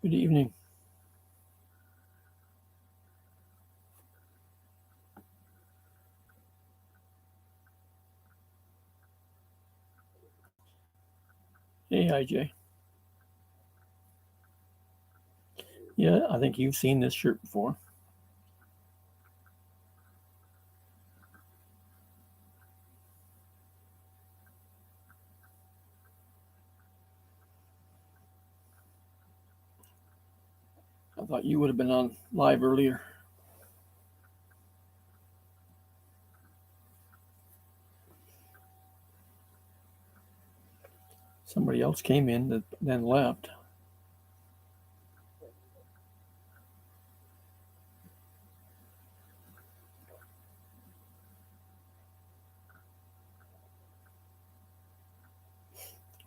Good evening. Hey, IJ. Yeah, I think you've seen this shirt before. I thought you would have been on live earlier. Somebody else came in that then left.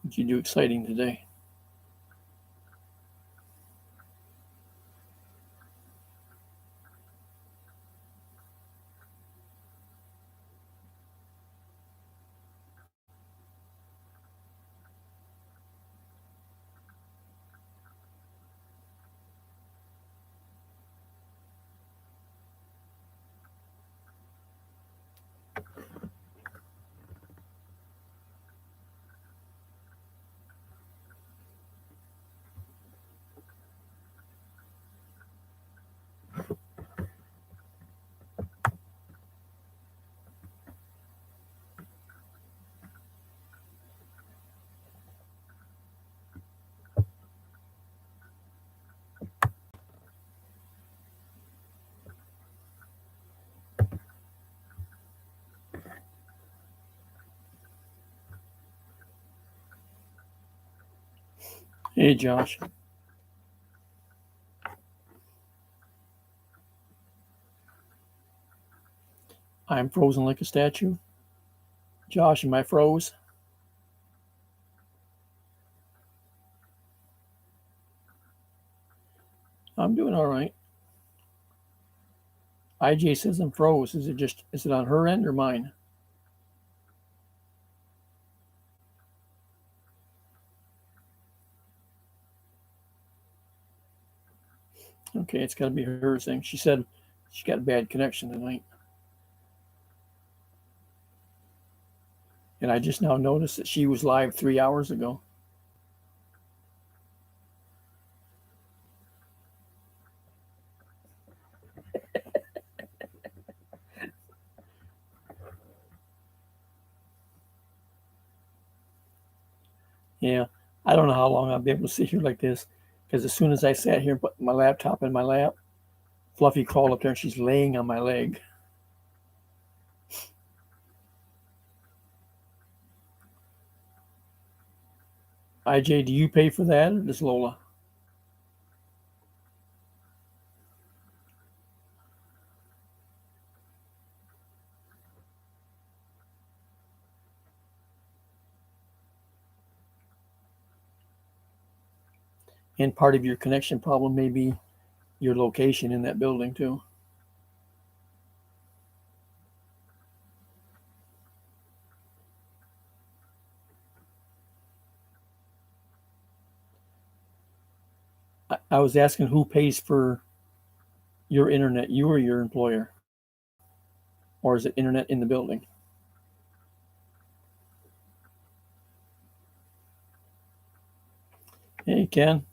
What'd you do exciting today? Hey, Josh. I'm frozen like a statue. Josh, am I froze? I'm doing all right. IJ says I'm froze. Is it on her end or mine? Okay, it's got to be her thing. She said she got a bad connection tonight. And I just now noticed that she was live 3 hours ago. Yeah, I don't know how long I'll be able to sit here like this because as soon as I sat here and put my laptop in my lap, Fluffy crawled up there and she's laying on my leg. IJ, do you pay for that or does Lola? And part of your connection problem may be your location in that building too. I was asking who pays for your internet, you or your employer? Or is it internet in the building? Hey, Ken.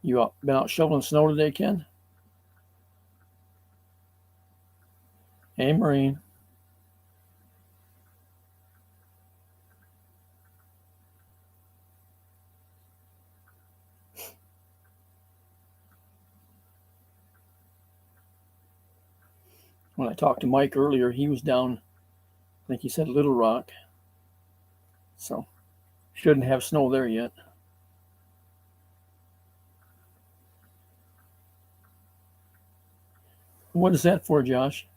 You been out shoveling snow today, Ken? Hey, Maureen. When I talked to Mike earlier, he was down, I think he said Little Rock. So shouldn't have snow there yet. What is that for, Josh?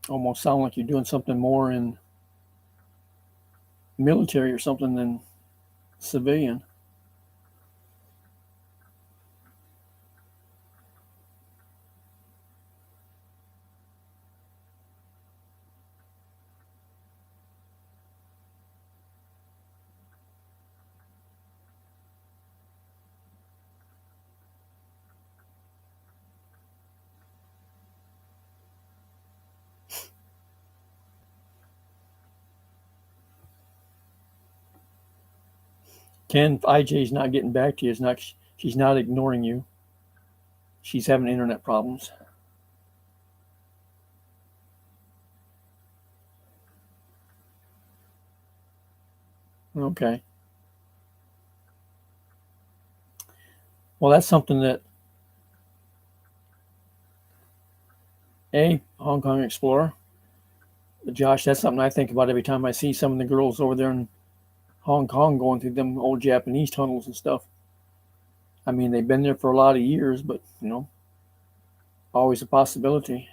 Almost sound like you're doing something more in military or something than civilian. Ken, IJ's not getting back to you. It's not. She's not ignoring you. She's having internet problems. Okay. Well, that's something that Hong Kong Explorer, Josh. That's something I think about every time I see some of the girls over there in Hong Kong going through them old Japanese tunnels and stuff. I mean, they've been there for a lot of years, but always a possibility.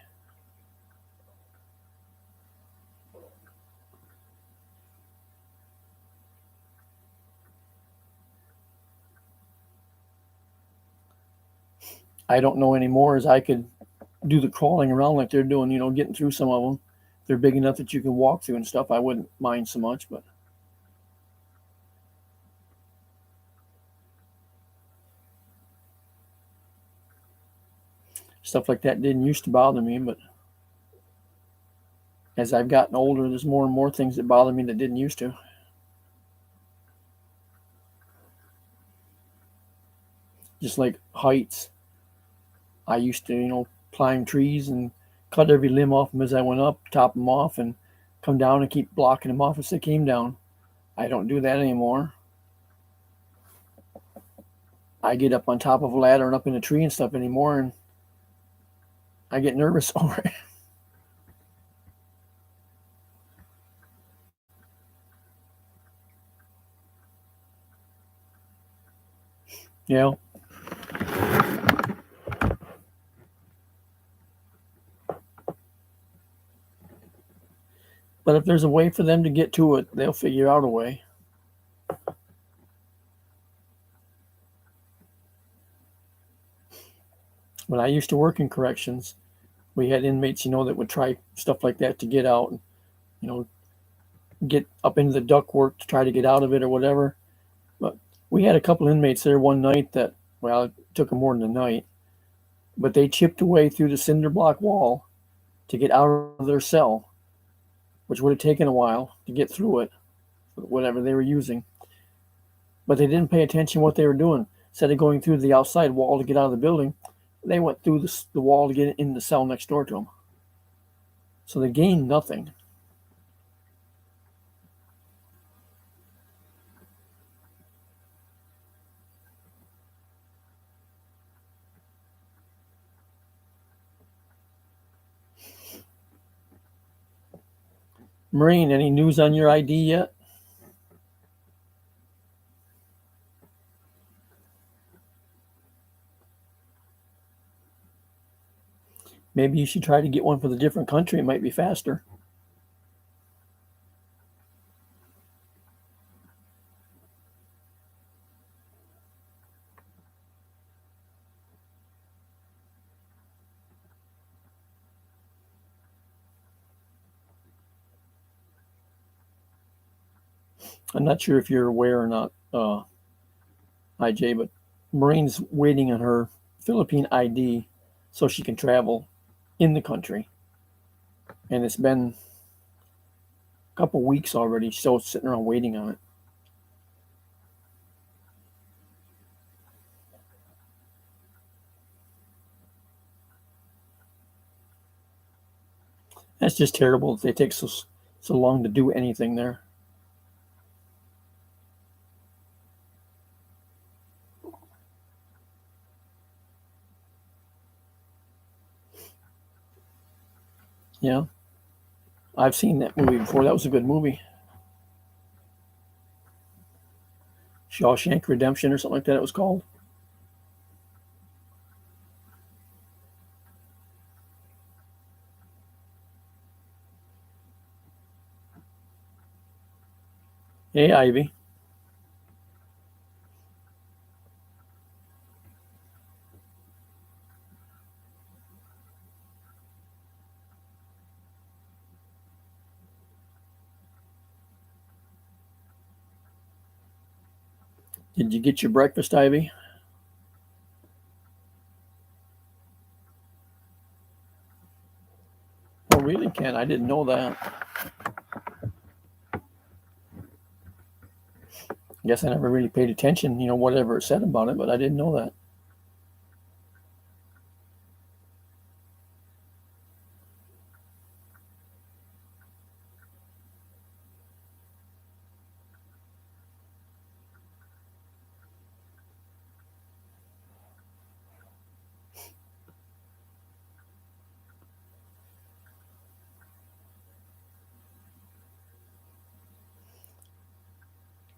I don't know anymore as I could do the crawling around like they're doing, getting through some of them. They're big enough that you can walk through and stuff. I wouldn't mind so much, but stuff like that didn't used to bother me. But as I've gotten older, there's more and more things that bother me that didn't used to. Just like heights. I used to, climb trees and cut every limb off them as I went up, top them off, and come down and keep blocking them off as they came down. I don't do that anymore. I get up on top of a ladder and up in a tree and stuff anymore, and I get nervous over it. Yeah. But if there's a way for them to get to it, they'll figure out a way. When I used to work in corrections, we had inmates, that would try stuff like that to get out, and, you know, get up into the ductwork to try to get out of it or whatever. But we had a couple inmates there one night that, well, it took them more than a night, but they chipped away through the cinder block wall to get out of their cell, which would have taken a while to get through it, whatever they were using. But they didn't pay attention to what they were doing. Instead of going through the outside wall to get out of the building, they went through the wall to get in the cell next door to them. So they gained nothing. Marine, any news on your ID yet? Maybe you should try to get one for the different country. It might be faster. I'm not sure if you're aware or not, IJ, but Marine's waiting on her Philippine ID so she can travel in the country. And it's been a couple weeks already. She's still sitting around waiting on it. That's just terrible that they take so long to do anything there. Yeah, I've seen that movie before. That was a good movie. Shawshank Redemption or something like that. It was called. Hey, Ivy. Did you get your breakfast, Ivy? Oh, really, Ken? I didn't know that. I guess I never really paid attention, whatever it said about it, but I didn't know that.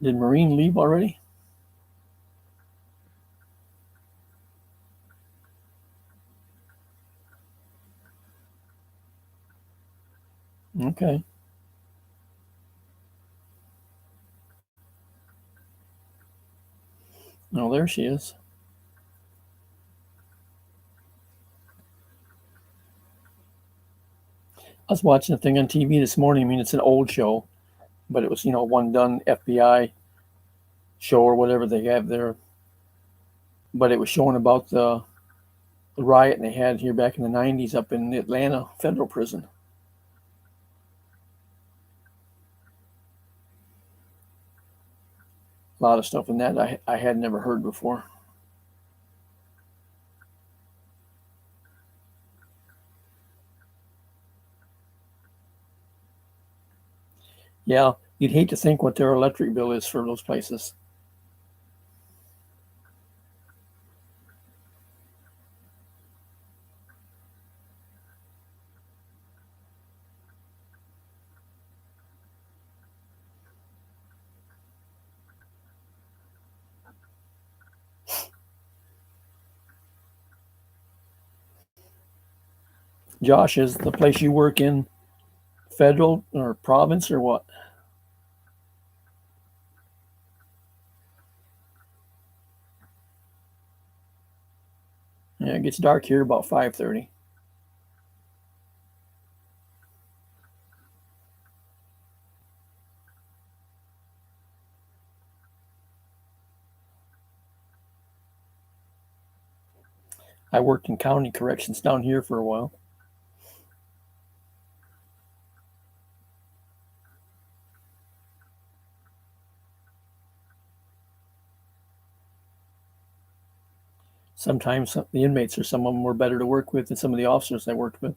Did Maureen leave already? Okay. Oh, there she is. I was watching a thing on TV this morning. I mean, it's an old show, but it was, one done FBI show or whatever they have there. But it was showing about the riot they had here back in the 90s up in the Atlanta federal prison. A lot of stuff in that I had never heard before. Yeah, you'd hate to think what their electric bill is for those places. Josh, is the place you work in federal or province or what? Yeah, it gets dark here about 5:30. I worked in county corrections down here for a while. Sometimes the inmates or some of them were better to work with than some of the officers I worked with.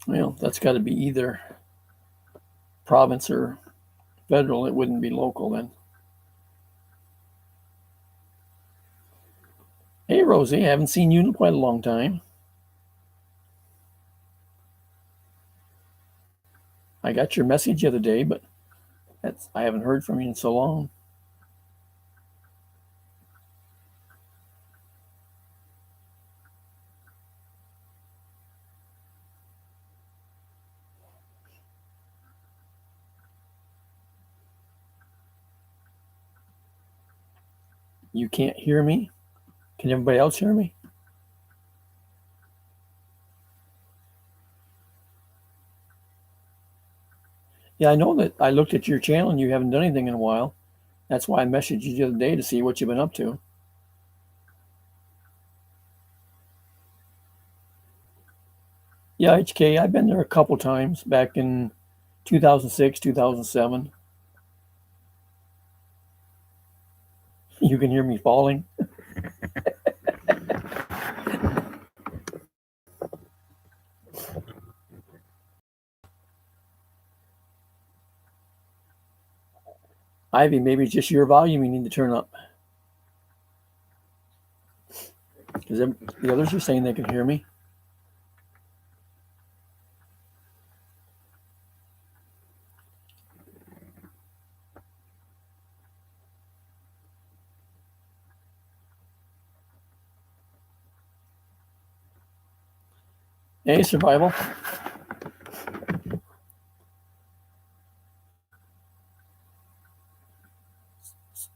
Well, that's got to be either province or federal. It wouldn't be local then. Hey, Rosie, I haven't seen you in quite a long time. I got your message the other day, but I haven't heard from you in so long. You can't hear me? Can everybody else hear me? Yeah, I know that I looked at your channel and you haven't done anything in a while. That's why I messaged you the other day to see what you've been up to. Yeah, HK, I've been there a couple times back in 2006, 2007. You can hear me falling. Ivy, maybe it's just your volume you need to turn up. Because the others are saying they can hear me. Hey, Survival.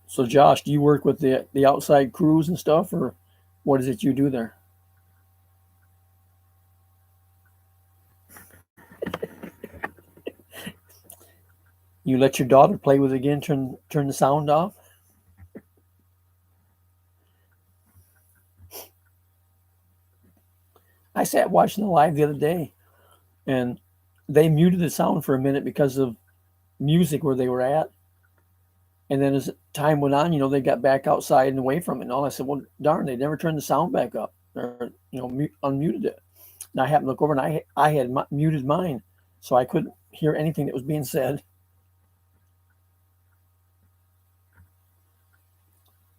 So, Josh, do you work with the outside crews and stuff, or what is it you do there? You let your daughter play with it again, turn the sound off? I sat watching the live the other day, and they muted the sound for a minute because of music where they were at. And then as time went on, they got back outside and away from it and all. I said, well, darn, they never turned the sound back up or, unmuted it. And I happened to look over and I had muted mine, so I couldn't hear anything that was being said.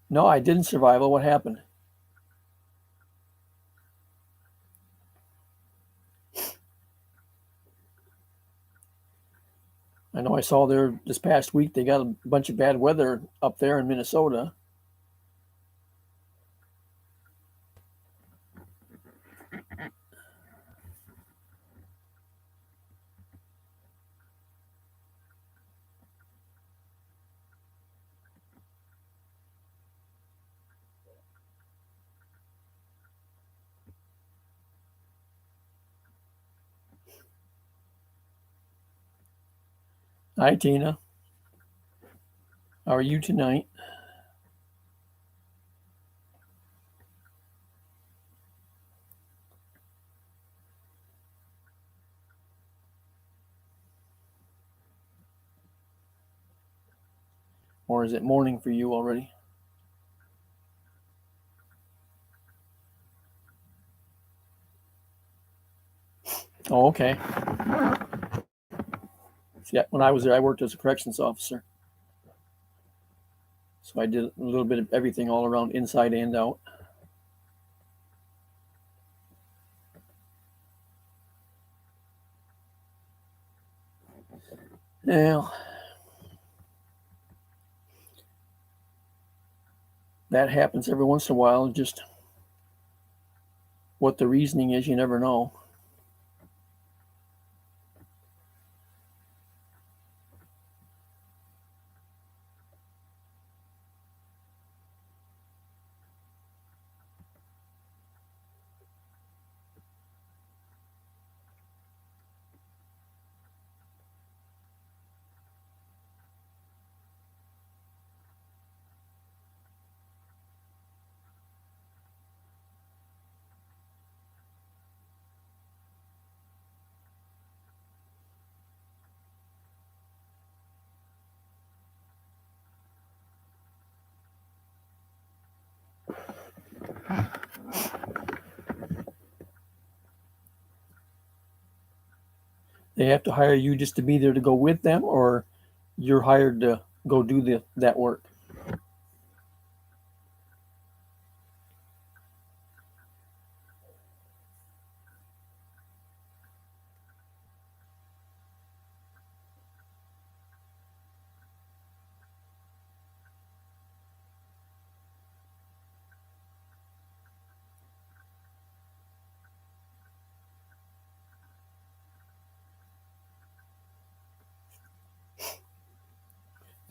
No, I didn't survival. What happened? I know I saw there this past week they got a bunch of bad weather up there in Minnesota. Hi, Tina. How are you tonight? Or is it morning for you already? Oh, okay. Yeah, when I was there, I worked as a corrections officer. So I did a little bit of everything all around, inside and out. Now, that happens every once in a while. Just what the reasoning is, you never know. They have to hire you just to be there to go with them, or you're hired to go do that work.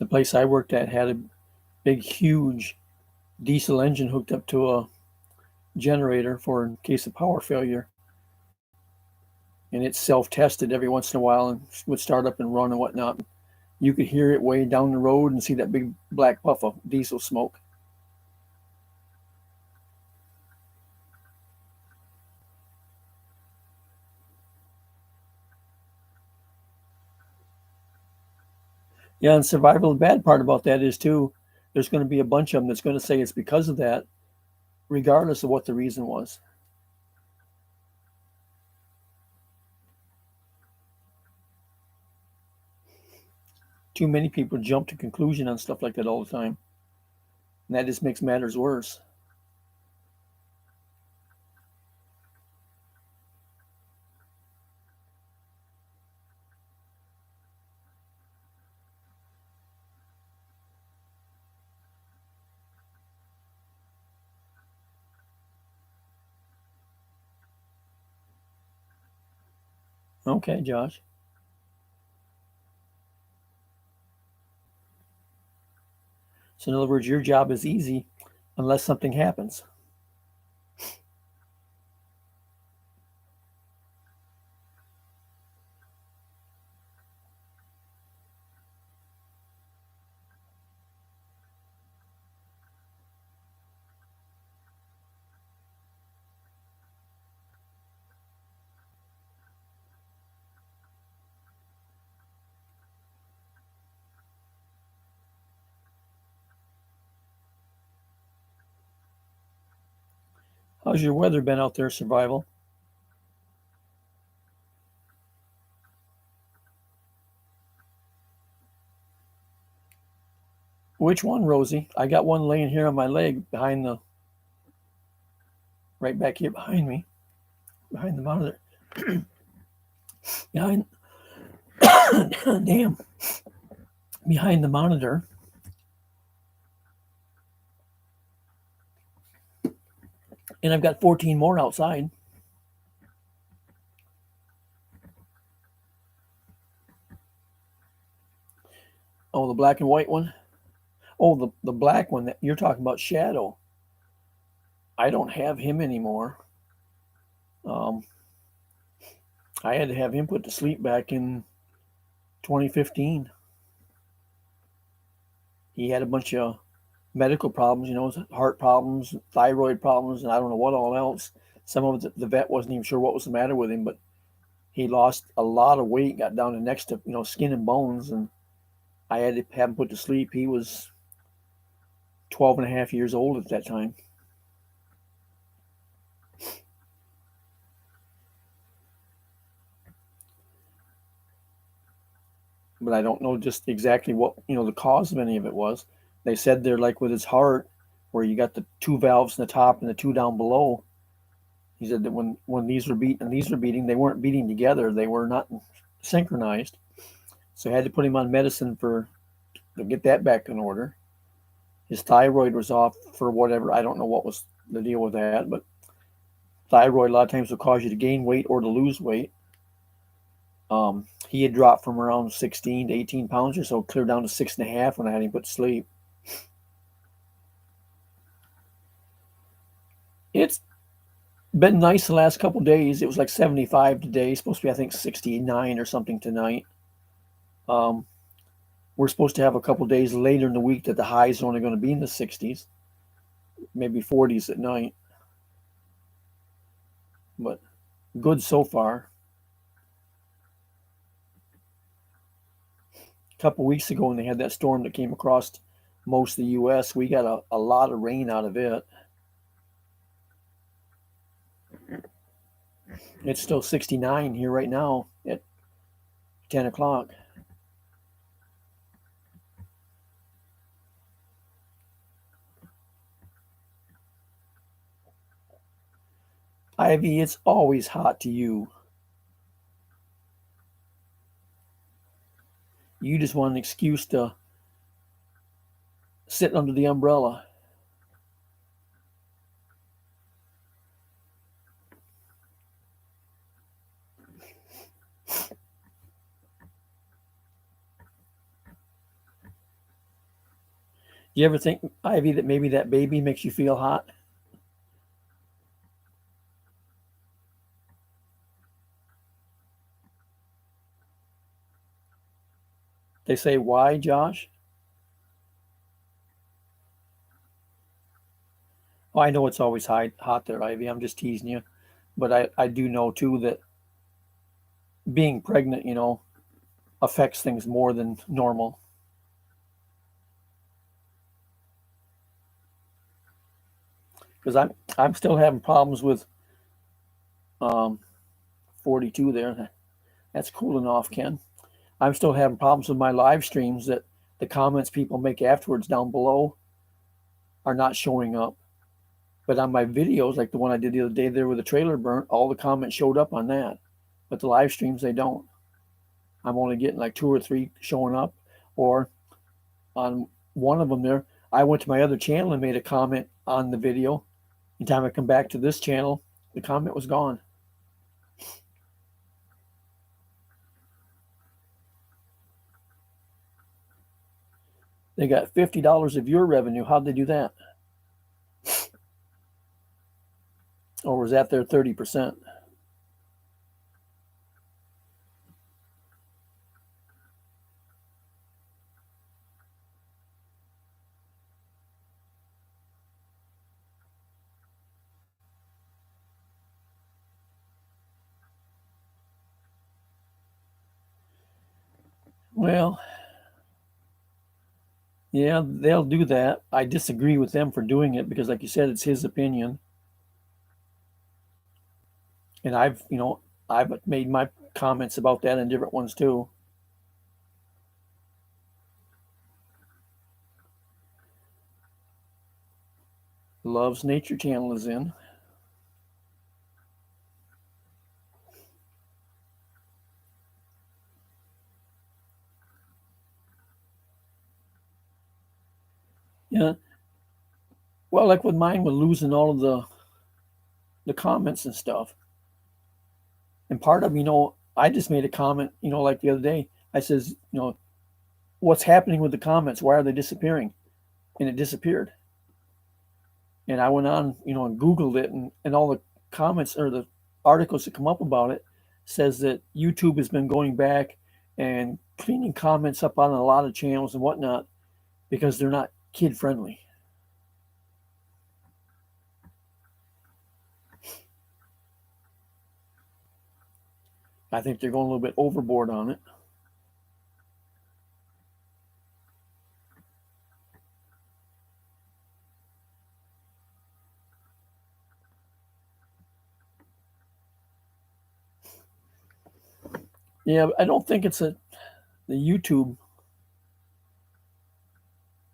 The place I worked at had a big, huge diesel engine hooked up to a generator for in case of power failure. And it self-tested every once in a while and would start up and run and whatnot. You could hear it way down the road and see that big black puff of diesel smoke. Yeah, and survival, the bad part about that is too, there's going to be a bunch of them that's going to say it's because of that, regardless of what the reason was. too many people jump to conclusion on stuff like that all the time, and that just makes matters worse. Okay, Josh. So in other words, your job is easy unless something happens. How's your weather been out there, Survival? Which one, Rosie? I got one laying here on my leg behind the, right back here behind me, behind the monitor. Behind, damn, behind the monitor. And I've got 14 more outside. Oh, the black and white one? Oh, the black one that you're talking about, Shadow. I don't have him anymore. Um, I had to have him put to sleep back in 2015. He had a bunch of medical problems, heart problems, thyroid problems, and I don't know what all else. Some of it, the vet wasn't even sure what was the matter with him, but he lost a lot of weight, got down to next to, skin and bones, and I had to have him put to sleep. He was 12 and a half years old at that time. But I don't know just exactly what, the cause of any of it was. They said they're like with his heart, where you got the two valves in the top and the two down below. He said that when these were beating and these were beating, they weren't beating together. They were not synchronized. So I had to put him on medicine to get that back in order. His thyroid was off for whatever. I don't know what was the deal with that, but thyroid a lot of times will cause you to gain weight or to lose weight. He had dropped from around 16 to 18 pounds or so, clear down to 6.5 when I had him put to sleep. It's been nice the last couple of days. It was like 75 today. Supposed to be, I think, 69 or something tonight. Um, we're supposed to have a couple of days later in the week that the highs are only going to be in the 60s, maybe 40s at night. But good so far. A couple of weeks ago, when they had that storm that came across most of the U.S., we got a lot of rain out of it. It's still 69 here right now at 10 o'clock. Ivy, it's always hot to you. You just want an excuse to sit under the umbrella. Do you ever think, Ivy, that maybe that baby makes you feel hot? They say, why, Josh? Oh, I know it's always hot there, Ivy. I'm just teasing you. But I do know, too, that being pregnant, affects things more than normal. Because I'm still having problems with um, 42 there. That's cooling off, Ken. I'm still having problems with my live streams that the comments people make afterwards down below are not showing up. But on my videos, like the one I did the other day there with the trailer burnt, all the comments showed up on that. But the live streams, they don't. I'm only getting like 2 or 3 showing up. Or on one of them there, I went to my other channel and made a comment on the video. By the time I come back to this channel, the comment was gone. They got $50 of your revenue. How'd they do that? Or was that their 30%? Well, yeah, they'll do that. I disagree with them for doing it because, like you said, it's his opinion. And I've made my comments about that in different ones too. Loves Nature Channel is in. Yeah. Well, like with mine, with losing all of the comments and stuff. And part of, I just made a comment, like the other day. I says, what's happening with the comments? Why are they disappearing? And it disappeared. And I went on, and Googled it, and all the comments or the articles that come up about it says that YouTube has been going back and cleaning comments up on a lot of channels and whatnot because they're not kid friendly. I think they're going a little bit overboard on it. Yeah, I don't think it's the YouTube.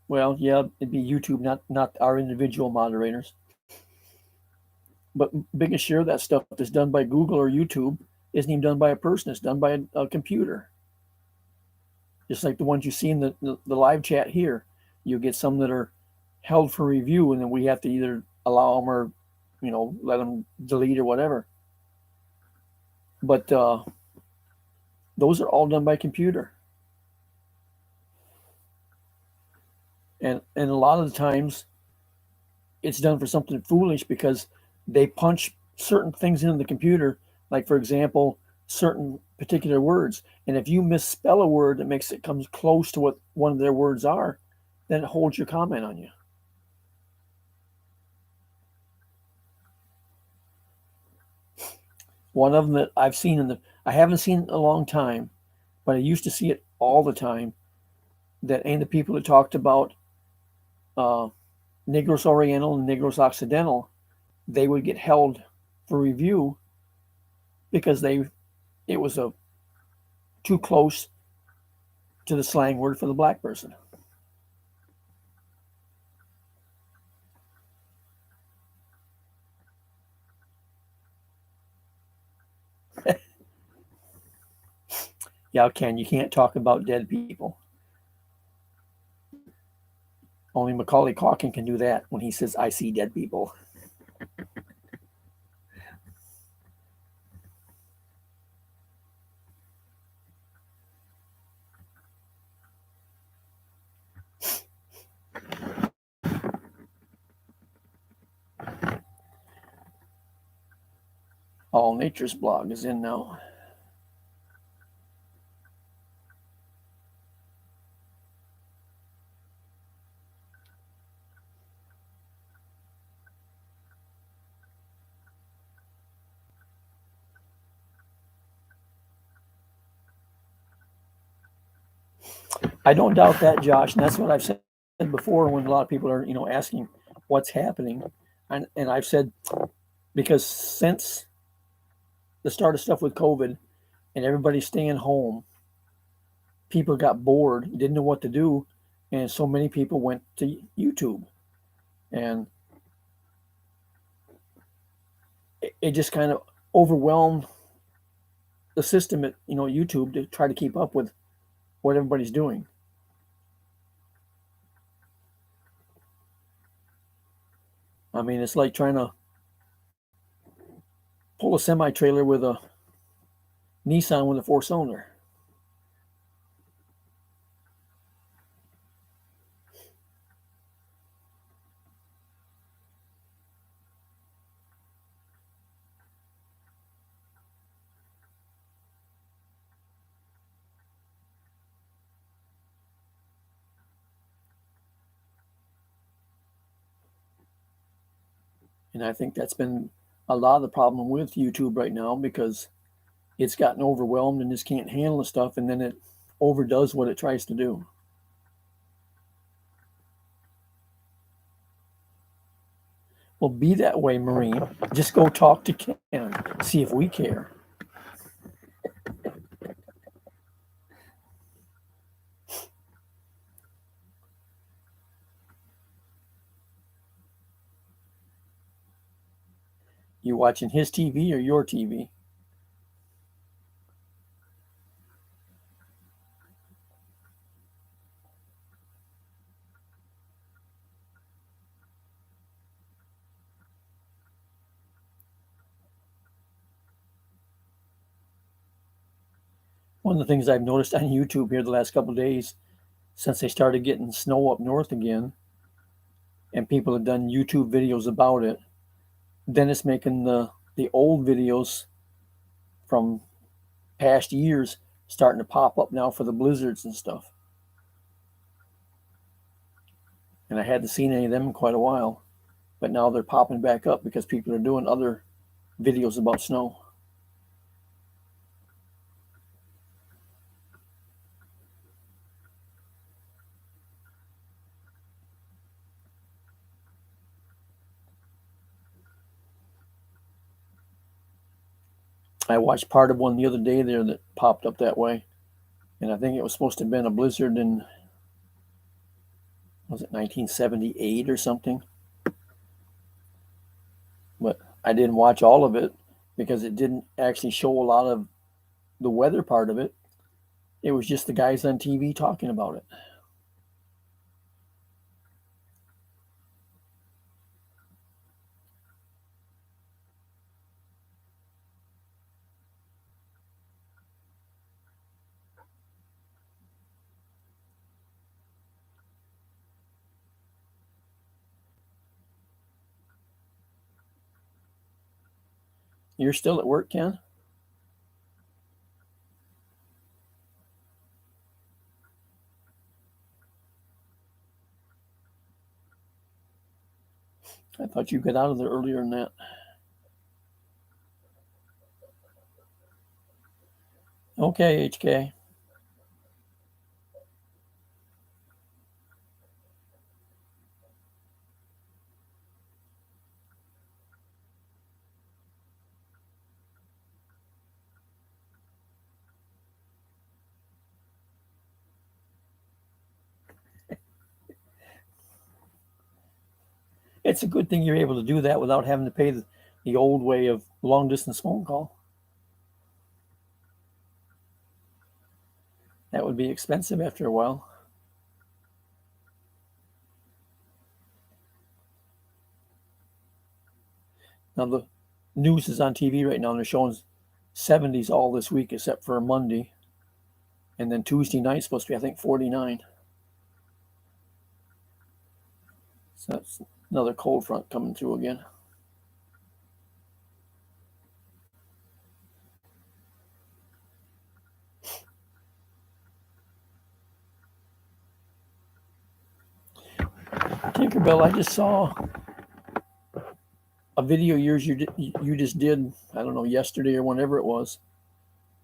Well, yeah, it'd be YouTube, not our individual moderators. But biggest share of that stuff that's done by Google or YouTube isn't even done by a person. It's done by a computer. Just like the ones you see in the live chat here. You get some that are held for review, and then we have to either allow them or, let them delete or whatever. But those are all done by computer. And a lot of the times it's done for something foolish because they punch certain things into the computer, like for example, certain particular words. And if you misspell a word that makes it comes close to what one of their words are, then it holds your comment on you. One of them that I've seen I haven't seen it in a long time, but I used to see it all the time. That ain't the people that talked about Negros Oriental and Negros Occidental, they would get held for review because it was too close to the slang word for the black person. Yeah, Ken, you can't talk about dead people. Only Macaulay Culkin can do that when he says, "I see dead people." All Nature's blog is in now. I don't doubt that, Josh, and that's what I've said before when a lot of people are, asking what's happening, and I've said because since the start of stuff with COVID and everybody staying home, people got bored, didn't know what to do, and so many people went to YouTube, and it just kind of overwhelmed the system at YouTube to try to keep up with what everybody's doing. I mean, it's like trying to pull a semi trailer with a Nissan with a 4-cylinder. And I think that's been a lot of the problem with YouTube right now, because it's gotten overwhelmed and just can't handle the stuff, and then it overdoes what it tries to do. Well, be that way, Marine. Just go talk to Ken, see if we care. You watching his TV or your TV? One of the things I've noticed on YouTube here the last couple of days, since they started getting snow up north again, and people have done YouTube videos about it, then it's making the old videos from past years starting to pop up now for the blizzards and stuff. And I hadn't seen any of them in quite a while, but now they're popping back up because people are doing other videos about snow. I watched part of one the other day there that popped up that way, and I think it was supposed to have been a blizzard in, was it 1978 or something? But I didn't watch all of it because it didn't actually show a lot of the weather part of it. It was just the guys on TV talking about it. You're still at work, Ken? I thought you got out of there earlier than that. Okay, HK. It's a good thing you're able to do that without having to pay the old way of long distance phone call. That would be expensive after a while. Now the news is on TV right now, and they're showing 70s all this week except for Monday, and then Tuesday night's supposed to be, I think, 49. So that's another cold front coming through again. Tinkerbell, I just saw a video of yours you just did, I don't know, yesterday or whenever it was.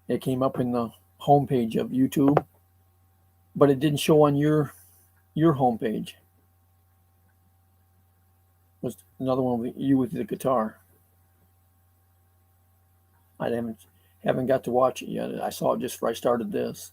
It came up in the homepage of YouTube, but it didn't show on your homepage. It was another one with you with the guitar. I haven't got to watch it yet. I saw it just before I started this.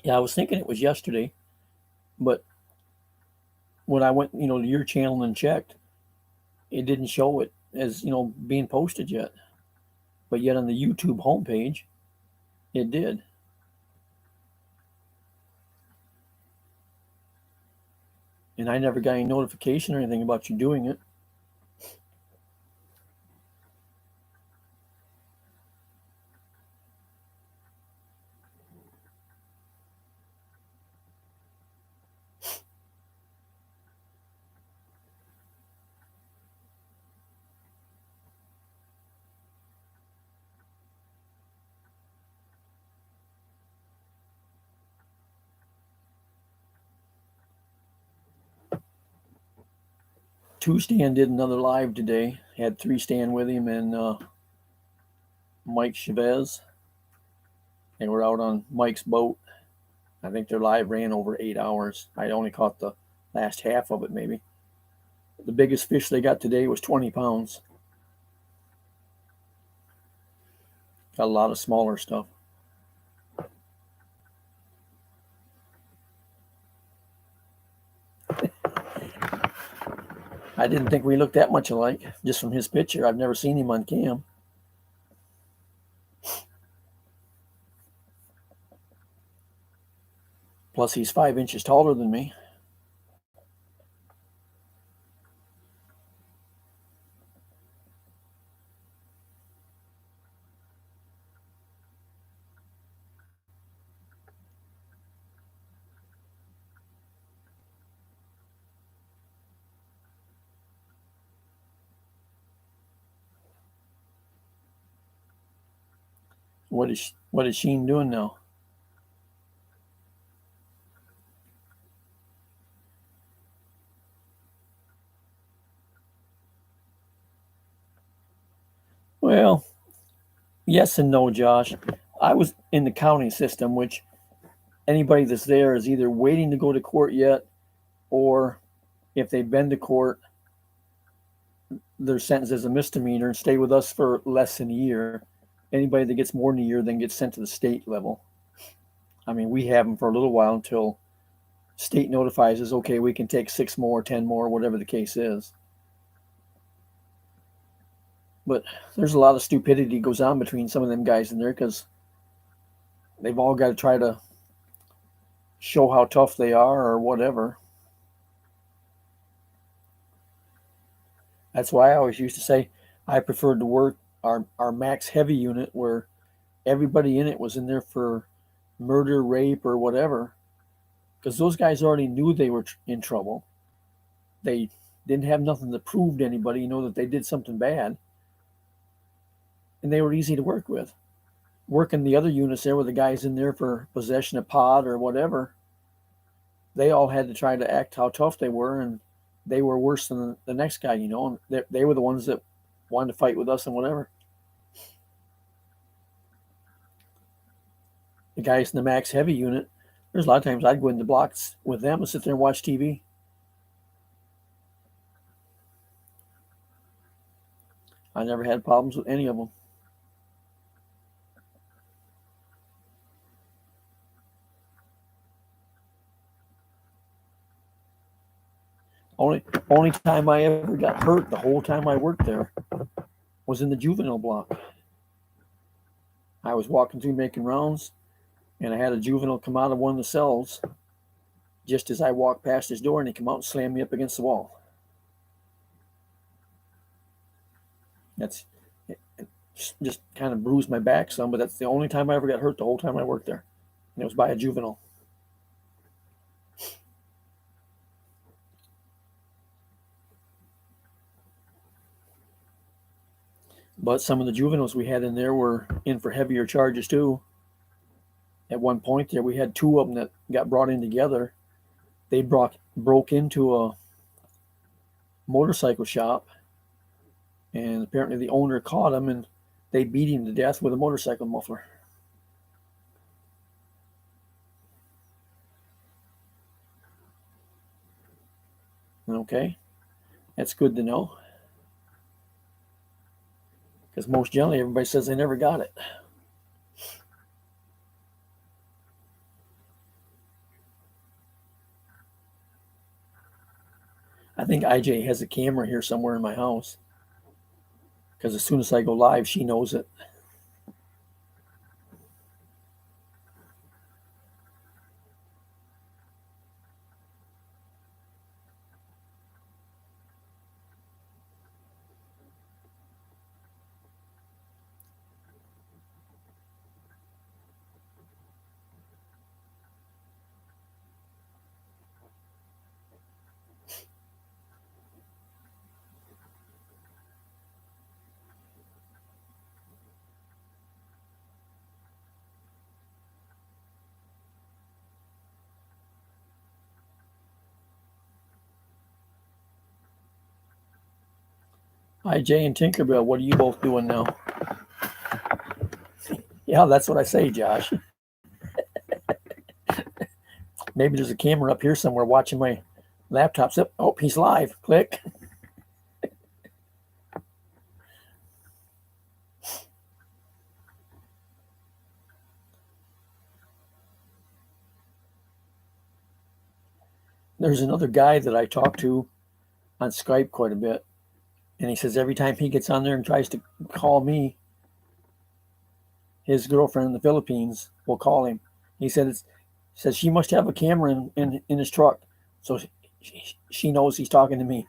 Yeah, I was thinking it was yesterday, but when I went, to your channel and checked, it didn't show it as, being posted yet. But yet on the YouTube homepage, it did. And I never got any notification or anything about you doing it. Two Stan did another live today. Had Three Stan with him and Mike Chavez. They were out on Mike's boat. I think their live ran over 8 hours. I only caught the last half of it, maybe. The biggest fish they got today was 20 pounds. Got a lot of smaller stuff. I didn't think we looked that much alike, just from his picture. I've never seen him on cam. Plus, he's 5 inches taller than me. What is Sheen doing now? Well, yes and no, Josh. I was in the county system, which anybody that's there is either waiting to go to court yet, or if they've been to court, they're sentenced as a misdemeanor and stay with us for less than a year. Anybody that gets more than a year then gets sent to the state level. I mean, we have them for a little while until state notifies us, okay, we can take 6 more, 10 more, whatever the case is. But there's a lot of stupidity goes on between some of them guys in there because they've all got to try to show how tough they are or whatever. That's why I always used to say I preferred to work our max heavy unit where everybody in it was in there for murder, rape, or whatever, because those guys already knew they were in trouble. They didn't have nothing to prove to anybody, that they did something bad, and they were easy to work with. Working the other units there with the guys in there for possession of pot or whatever, they all had to try to act how tough they were, and they were worse than the next guy, and they were the ones that wanted to fight with us and whatever. The guys in the max heavy unit, there's a lot of times I'd go in the blocks with them and sit there and watch TV. I never had problems with any of them. Only time I ever got hurt the whole time I worked there was in the juvenile block. I was walking through making rounds, and I had a juvenile come out of one of the cells just as I walked past his door, and he came out and slammed me up against the wall. That's it just kind of bruised my back some, but that's the only time I ever got hurt the whole time I worked there. And it was by a juvenile. But some of the juveniles we had in there were in for heavier charges too. At one point there, we had 2 of them that got brought in together. They broke into a motorcycle shop, and apparently the owner caught them, and they beat him to death with a motorcycle muffler. Okay, that's good to know, because most generally everybody says they never got it. I think IJ has a camera here somewhere in my house because as soon as I go live, she knows it. IJ and Tinkerbell, what are you both doing now? Yeah, that's what I say, Josh. Maybe there's a camera up here somewhere watching my laptop. Oh, he's live. Click. There's another guy that I talk to on Skype quite a bit. And he says every time he gets on there and tries to call me, his girlfriend in the Philippines will call him. He says she must have a camera in his truck. So she knows he's talking to me.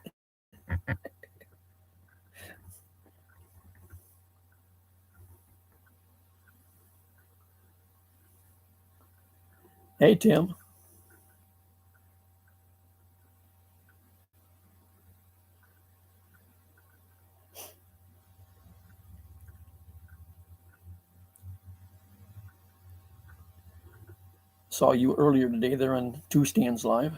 Hey, Tim. Saw you earlier today there on Two Stands Live.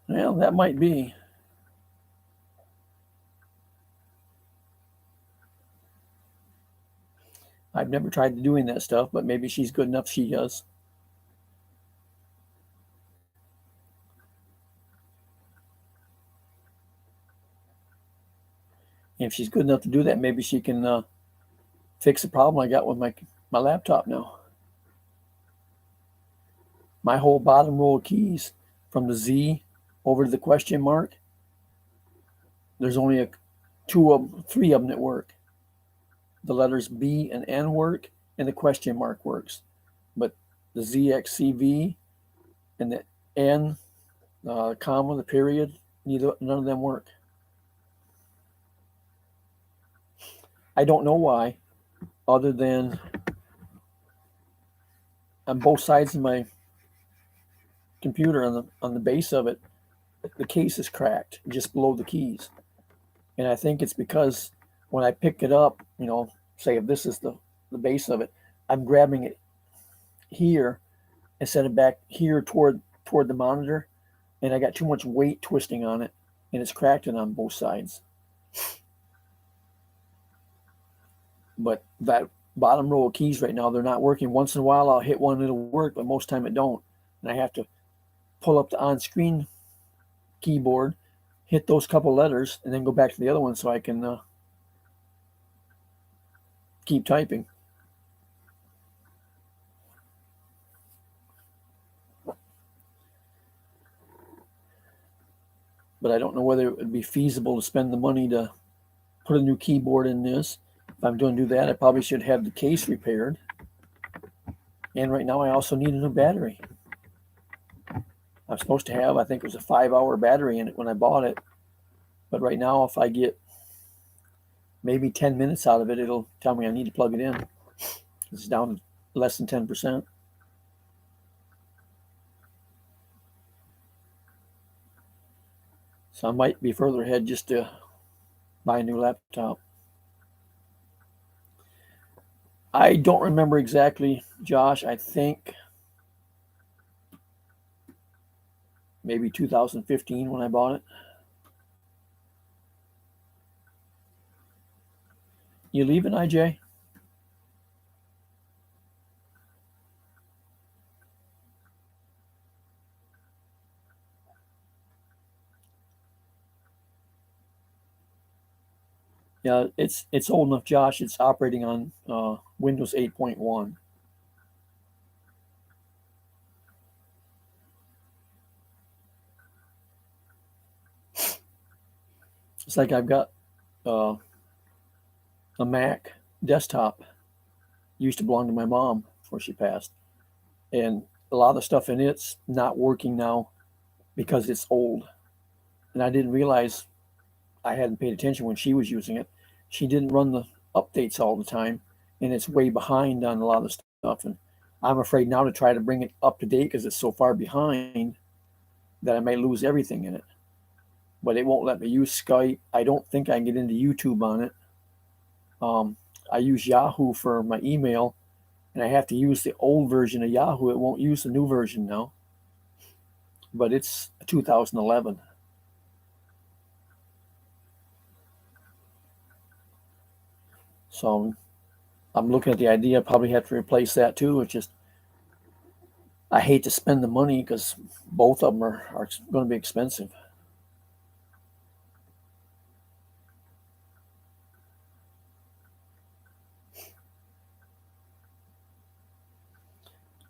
Well, that might be. I've never tried doing that stuff, but maybe she's good enough she does. If she's good enough to do that, maybe she can fix the problem I got with my laptop now. My whole bottom row of keys from the Z over to the question mark, there's only three of them that work. The letters B and N work, and the question mark works. But the ZXCV and the N, comma, the period, none of them work. I don't know why, other than on both sides of my computer on the base of it, the case is cracked just below the keys. And I think it's because when I pick it up, say if this is the base of it, I'm grabbing it here instead of back here toward the monitor, and I got too much weight twisting on it, and it's cracked it on both sides. But that bottom row of keys right now, they're not working. Once in a while I'll hit one and it'll work, but most time it don't. And I have to pull up the on-screen keyboard, hit those couple letters, and then go back to the other one so I can keep typing. But I don't know whether it would be feasible to spend the money to put a new keyboard in this. If I'm going to do that, I probably should have the case repaired. And right now I also need a new battery. I'm supposed to have, I think it was a 5-hour battery in it when I bought it. But right now, if I get maybe 10 minutes out of it, it'll tell me I need to plug it in. It's down to less than 10%. So I might be further ahead just to buy a new laptop. I don't remember exactly, Josh. I think maybe 2015 when I bought it. You leaving, IJ? Yeah, it's old enough, Josh. It's operating on Windows 8.1. It's like I've got uh, a Mac desktop. Used to belong to my mom before she passed, and a lot of the stuff in it's not working now because it's old. And I didn't realize I hadn't paid attention when she was using it. She didn't run the updates all the time, and it's way behind on a lot of stuff. And I'm afraid now to try to bring it up to date because it's so far behind that I may lose everything in it. But it won't let me use Skype. I don't think I can get into YouTube on it. Um, I use Yahoo for my email, and I have to use the old version of Yahoo. It won't use the new version now, but it's 2011. So I'm looking at the idea. I probably have to replace that too. It's just I hate to spend the money because both of them are going to be expensive.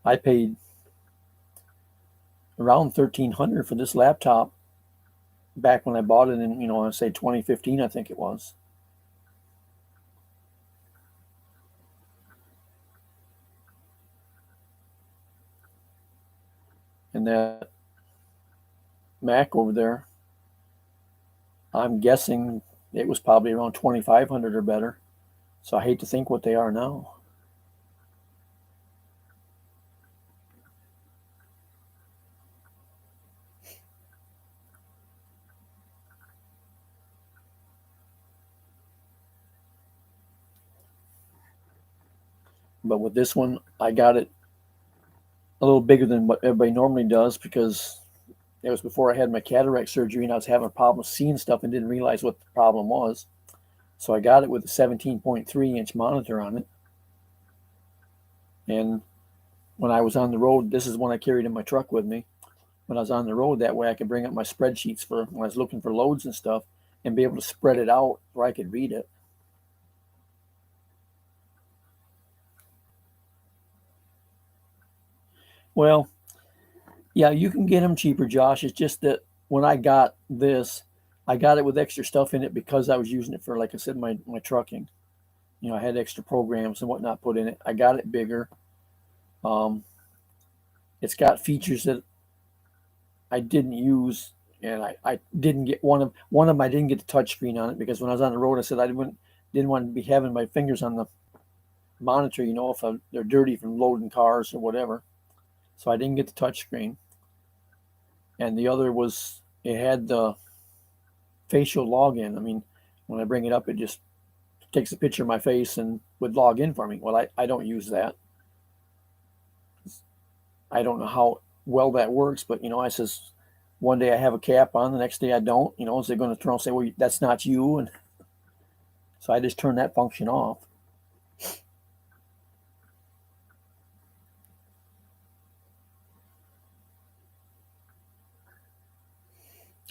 I paid around 1,300 for this laptop back when I bought it in, I say 2015, I think it was. And that Mac over there, I'm guessing it was probably around 2,500 or better. So I hate to think what they are now. But with this one, I got it a little bigger than what everybody normally does because it was before I had my cataract surgery and I was having a problem seeing stuff and didn't realize what the problem was. So I got it with a 17.3-inch monitor on it. And when I was on the road, this is one I carried in my truck with me. When I was on the road, that way I could bring up my spreadsheets for when I was looking for loads and stuff and be able to spread it out where I could read it. Well, yeah, you can get them cheaper, Josh. It's just that when I got this, I got it with extra stuff in it because I was using it for, like I said, my trucking. I had extra programs and whatnot put in it. I got it bigger. Um, it's got features that I didn't use, and I didn't get one of them. I didn't get the touch screen on it because when I was on the road, I said I didn't want to be having my fingers on the monitor. If they're dirty from loading cars or whatever. So I didn't get the touch screen. And the other was it had the facial login. I mean, when I bring it up, it just takes a picture of my face and would log in for me. Well, I don't use that. I don't know how well that works, but I says one day I have a cap on, the next day I don't. Is they going to turn and say, "Well, that's not you," and so I just turn that function off.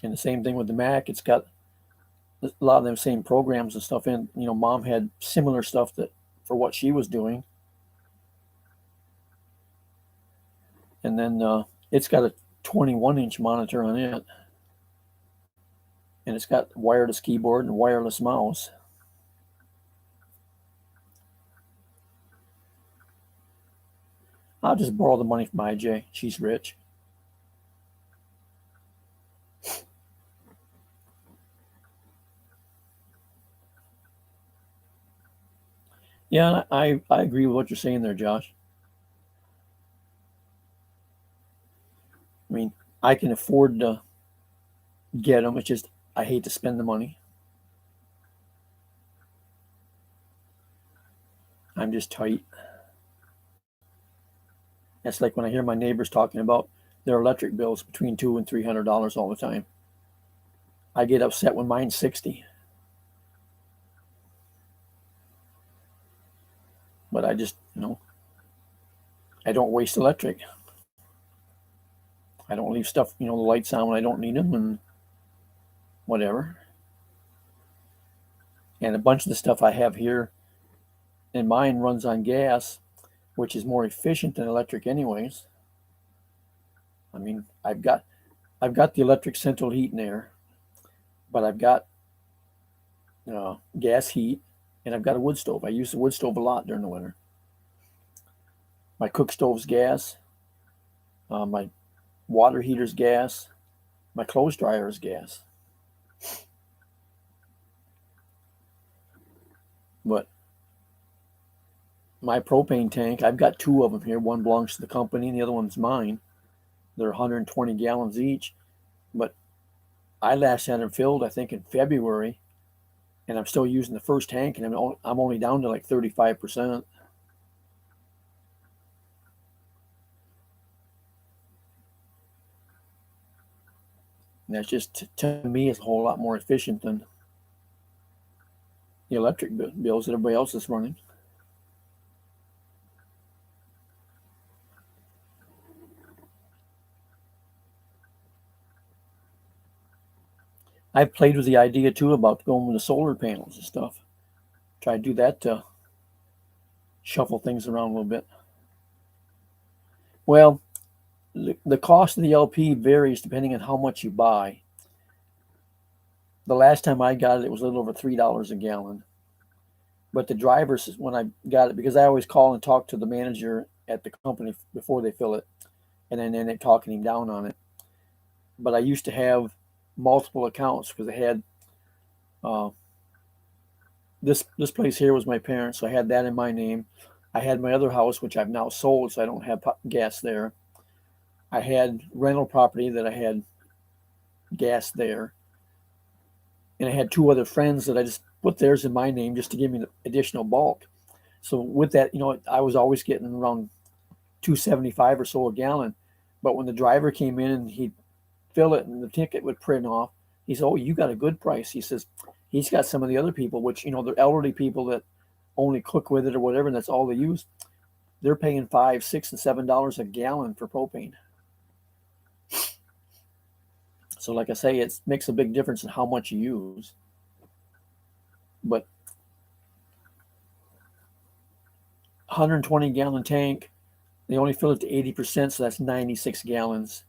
And the same thing with the Mac. It's got a lot of them same programs and stuff in. Mom had similar stuff that for what she was doing, and then it's got a 21-inch monitor on it, and it's got wireless keyboard and wireless mouse. I'll just borrow the money from IJ. She's rich. Yeah, I agree with what you're saying there, Josh. I mean, I can afford to get them. It's just I hate to spend the money. I'm just tight. That's like when I hear my neighbors talking about their electric bills between $200 and $300 all the time. I get upset when mine's 60. But I just, I don't waste electric. I don't leave stuff, the lights on when I don't need them and whatever. And a bunch of the stuff I have here and mine runs on gas, which is more efficient than electric anyways. I mean, I've got the electric central heat and air, but I've got gas heat, and I've got a wood stove. I use the wood stove a lot during the winter. My cook stove's gas. My water heater's gas. My clothes dryer is gas. But my propane tank, I've got two of them here. One belongs to the company, and the other one's mine. They're 120 gallons each. But I last had them filled, I think, in February, and I'm still using the first tank, and I'm only down to like 35%. And that's just, to me, is a whole lot more efficient than the electric bills that everybody else is running. I've played with the idea too about going with the solar panels and stuff. Try to do that to shuffle things around a little bit. Well, the cost of the LP varies depending on how much you buy. The last time I got it, it was a little over $3 a gallon. But the drivers, when I got it, because I always call and talk to the manager at the company before they fill it, and then end up talking him down on it. But I used to have multiple accounts because I had this place here was my parents, so I had that in my name. I had my other house, which I've now sold, so I don't have gas there. I had rental property that I had gas there, and I had two other friends that I just put theirs in my name just to give me the additional bulk. So with that, I was always getting around 275 or so a gallon. But when the driver came in and he'd fill it and the ticket would print off, he said, "Oh, you got a good price." He says he's got some of the other people, which they're elderly people that only cook with it or whatever, and that's all they use. They're paying $5, $6, and $7 a gallon for propane. So, like I say, it makes a big difference in how much you use. But 120-gallon tank, they only fill it to 80%, so that's 96 gallons.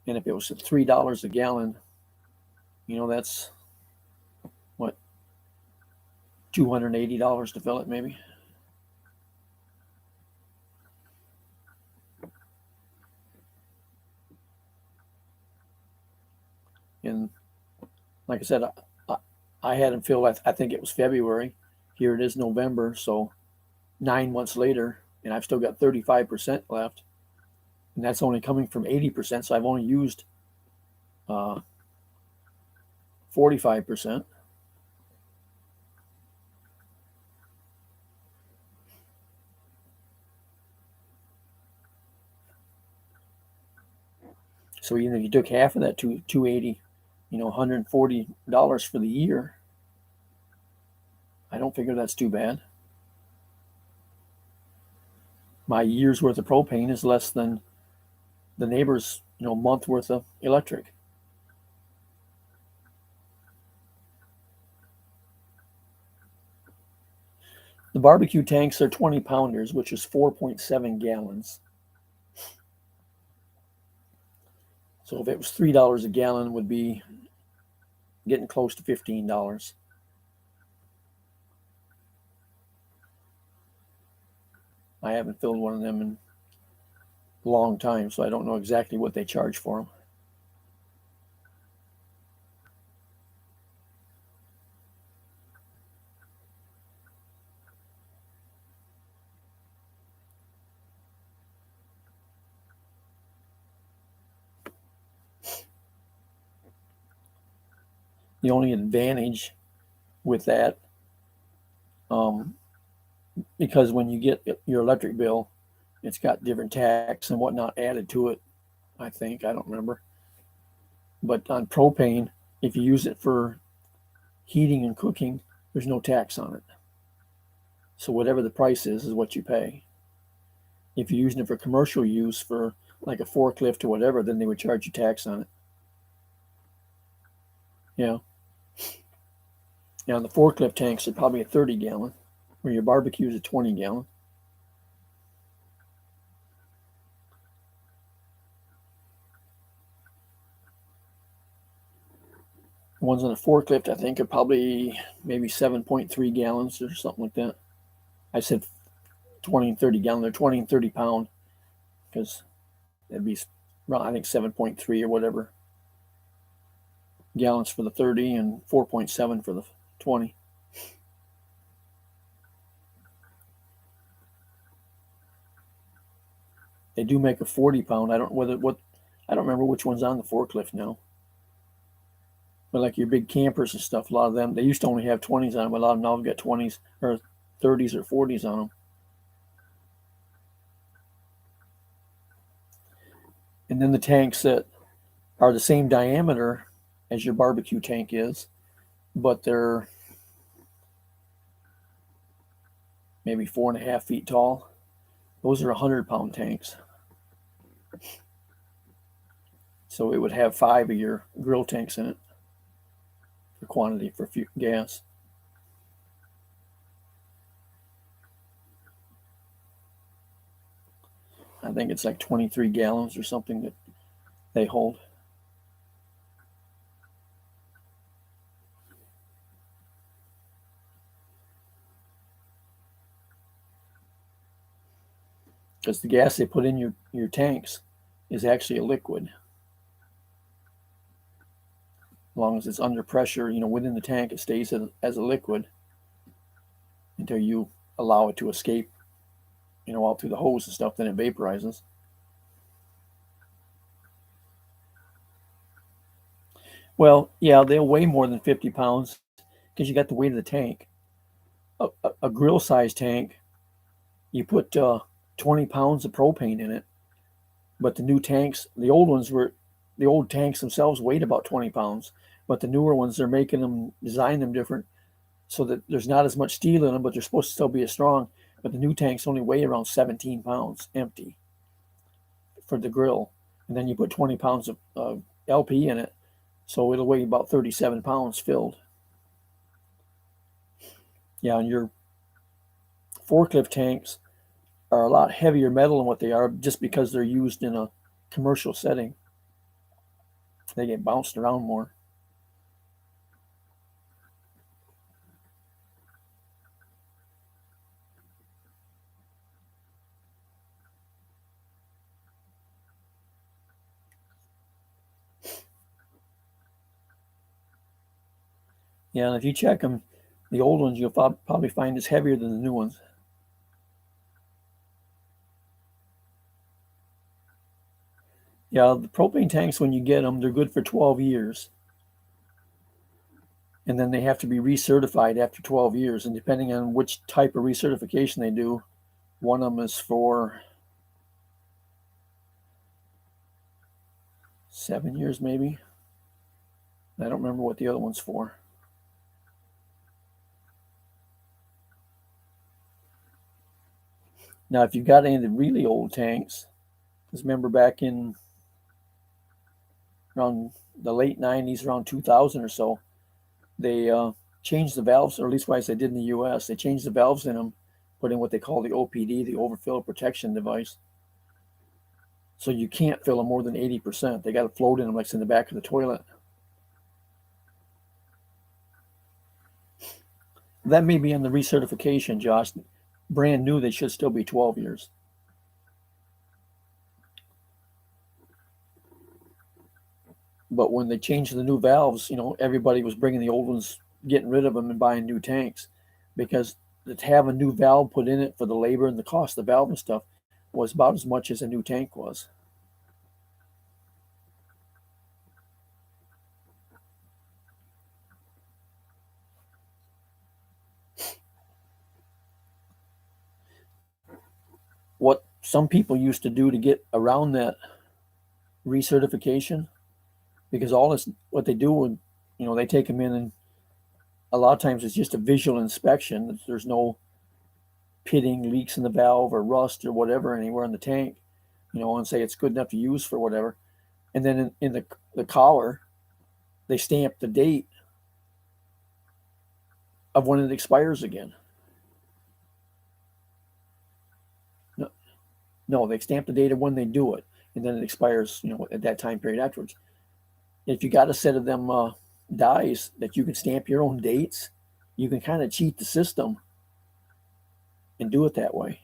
And if it was at $3 a gallon, that's what, $280 to fill it, maybe. And like I said, I had them filled, I think it was February. Here it is November, so 9 months later, and I've still got 35% left. And that's only coming from 80%, so I've only used 45%. So even if you took half of that, 280, $140 for the year, I don't figure that's too bad. My year's worth of propane is less than the neighbor's month worth of electric. The barbecue tanks are 20 pounders, which is 4.7 gallons. So if it was $3 a gallon, it would be getting close to $15. I haven't filled one of them in a long time, so I don't know exactly what they charge for them. The only advantage with that, because when you get your electric bill, it's got different tax and whatnot added to it. I think, I don't remember. But on propane, if you use it for heating and cooking, there's no tax on it. So whatever the price is what you pay. If you're using it for commercial use for like a forklift or whatever, then they would charge you tax on it. Yeah. Now the forklift tanks are probably a 30 gallon, where your barbecue is a 20 gallon. ones on the forklift, I think, are probably maybe 7.3 gallons or something like that. I said 20 and 30 gallon. They're 20 and 30 pound because it'd be around, I think, 7.3 or whatever gallons for the 30 and 4.7 for the 20. They do make a 40 pound. I don't remember which one's on the forklift now. But like your big campers and stuff, a lot of them, they used to only have 20s on them, but a lot of them now have got 20s or 30s or 40s on them. And then the tanks that are the same diameter as your barbecue tank is, but they're maybe 4.5 feet tall. Those are 100-pound tanks. So it would have 5 of your grill tanks in it for quantity for gas. I think it's like 23 gallons or something that they hold. Because the gas they put in your tanks is actually a liquid. As long as it's under pressure, within the tank, it stays as a liquid until you allow it to escape, out through the hose and stuff, then it vaporizes. Well, yeah, they'll weigh more than 50 pounds because you got the weight of the tank. A grill size tank, you put 20 pounds of propane in it, but the new tanks, the old tanks themselves weighed about 20 pounds, but the newer ones, they're making them, design them different so that there's not as much steel in them, but they're supposed to still be as strong. But the new tanks only weigh around 17 pounds empty for the grill. And then you put 20 pounds of LP in it, so it'll weigh about 37 pounds filled. Yeah, and your forklift tanks are a lot heavier metal than what they are just because they're used in a commercial setting. They get bounced around more. Yeah, and if you check them, the old ones you'll probably find is heavier than the new ones. Yeah, the propane tanks, when you get them, they're good for 12 years. And then they have to be recertified after 12 years. And depending on which type of recertification they do, one of them is for 7 years, maybe. I don't remember what the other one's for. Now, if you've got any of the really old tanks, because remember back in around the late 90s, around 2000 or so, they changed the valves, or at least wise they did in the US. They changed the valves in them, put in what they call the OPD, the overfill protection device. So you can't fill them more than 80%. They got to float in them like it's in the back of the toilet. That may be in the recertification, Josh. Brand new, they should still be 12 years. But when they changed the new valves, everybody was bringing the old ones, getting rid of them and buying new tanks, because to have a new valve put in it for the labor and the cost of the valve and stuff was about as much as a new tank was. What some people used to do to get around that recertification, because all this, what they do when, they take them in, and a lot of times it's just a visual inspection. There's no pitting, leaks in the valve, or rust or whatever anywhere in the tank, and say it's good enough to use for whatever. And then in the collar, they stamp the date of when it expires again. No, they stamp the date of when they do it, and then it expires, at that time period afterwards. If you got a set of them dies that you can stamp your own dates, you can kind of cheat the system and do it that way.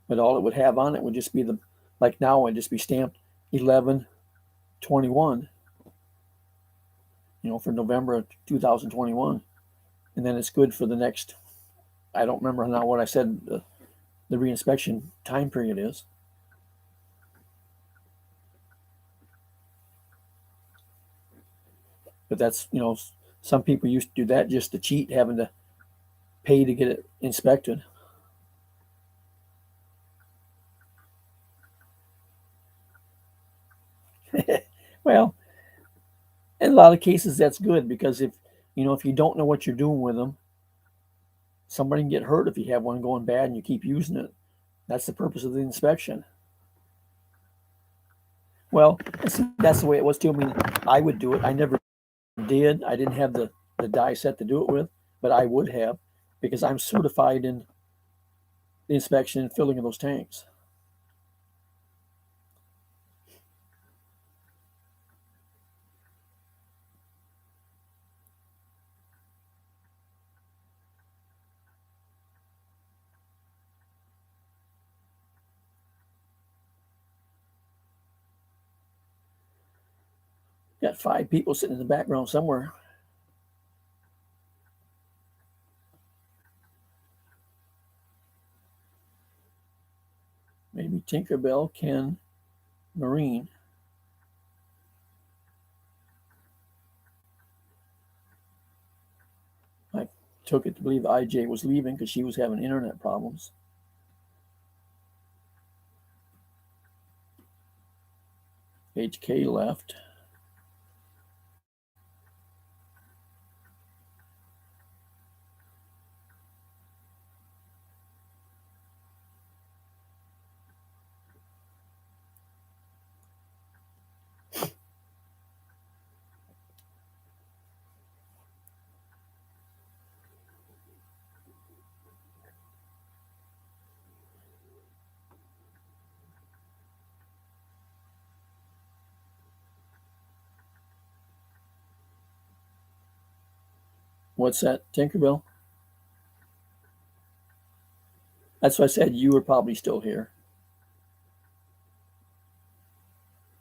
But all it would have on it would just be the, like now, it'd just be stamped 11/21, for November of 2021. And then it's good for the next, I don't remember now what I said the reinspection time period is. But that's, some people used to do that just to cheat, having to pay to get it inspected. Well, in a lot of cases, that's good because if you don't know what you're doing with them, somebody can get hurt if you have one going bad and you keep using it. That's the purpose of the inspection. Well, that's the way it was too. I mean, I would do it. I never did. I didn't have the die set to do it with, but I would have because I'm certified in the inspection and filling of those tanks. Got 5 people sitting in the background somewhere. Maybe Tinkerbell, Ken, Marine. I took it to believe IJ was leaving because she was having internet problems. HK left. What's that, Tinkerbell? That's why I said you were probably still here.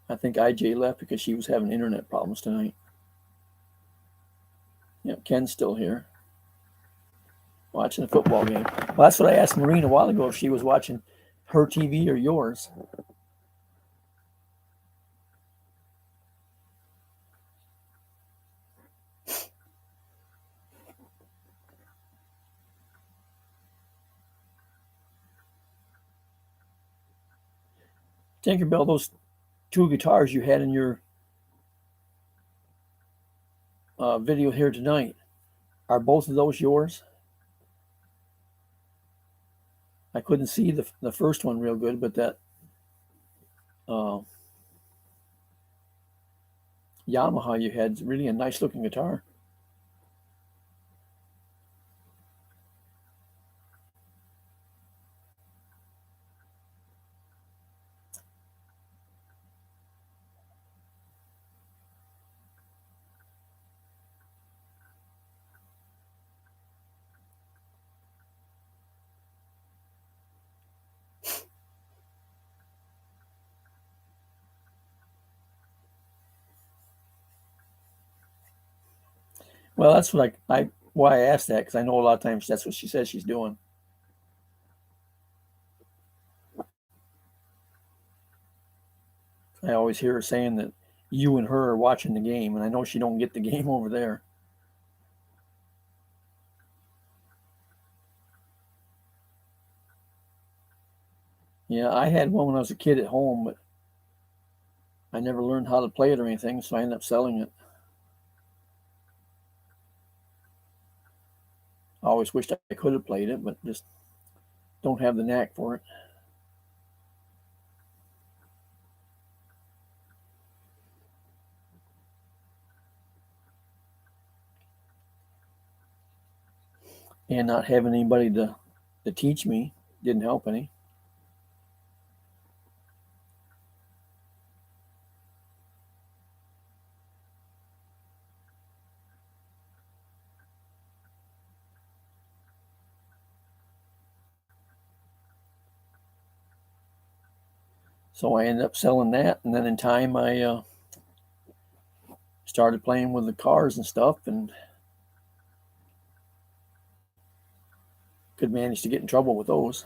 I think IJ left because she was having internet problems tonight. Yeah, Ken's still here, watching the football game. Well, that's what I asked Marine a while ago, if she was watching her TV or yours. Tinkerbell, those 2 guitars you had in your video here tonight, are both of those yours? I couldn't see the first one real good, but that uh, Yamaha you had is really a nice looking guitar. Well, that's what I why I asked that, because I know a lot of times that's what she says she's doing. I always hear her saying that you and her are watching the game, and I know she don't get the game over there. Yeah, I had one when I was a kid at home, but I never learned how to play it or anything, so I ended up selling it. I always wished I could have played it, but just don't have the knack for it. And not having anybody to to teach me. Didn't help any. So I ended up selling that, and then in time I started playing with the cars and stuff, and could manage to get in trouble with those.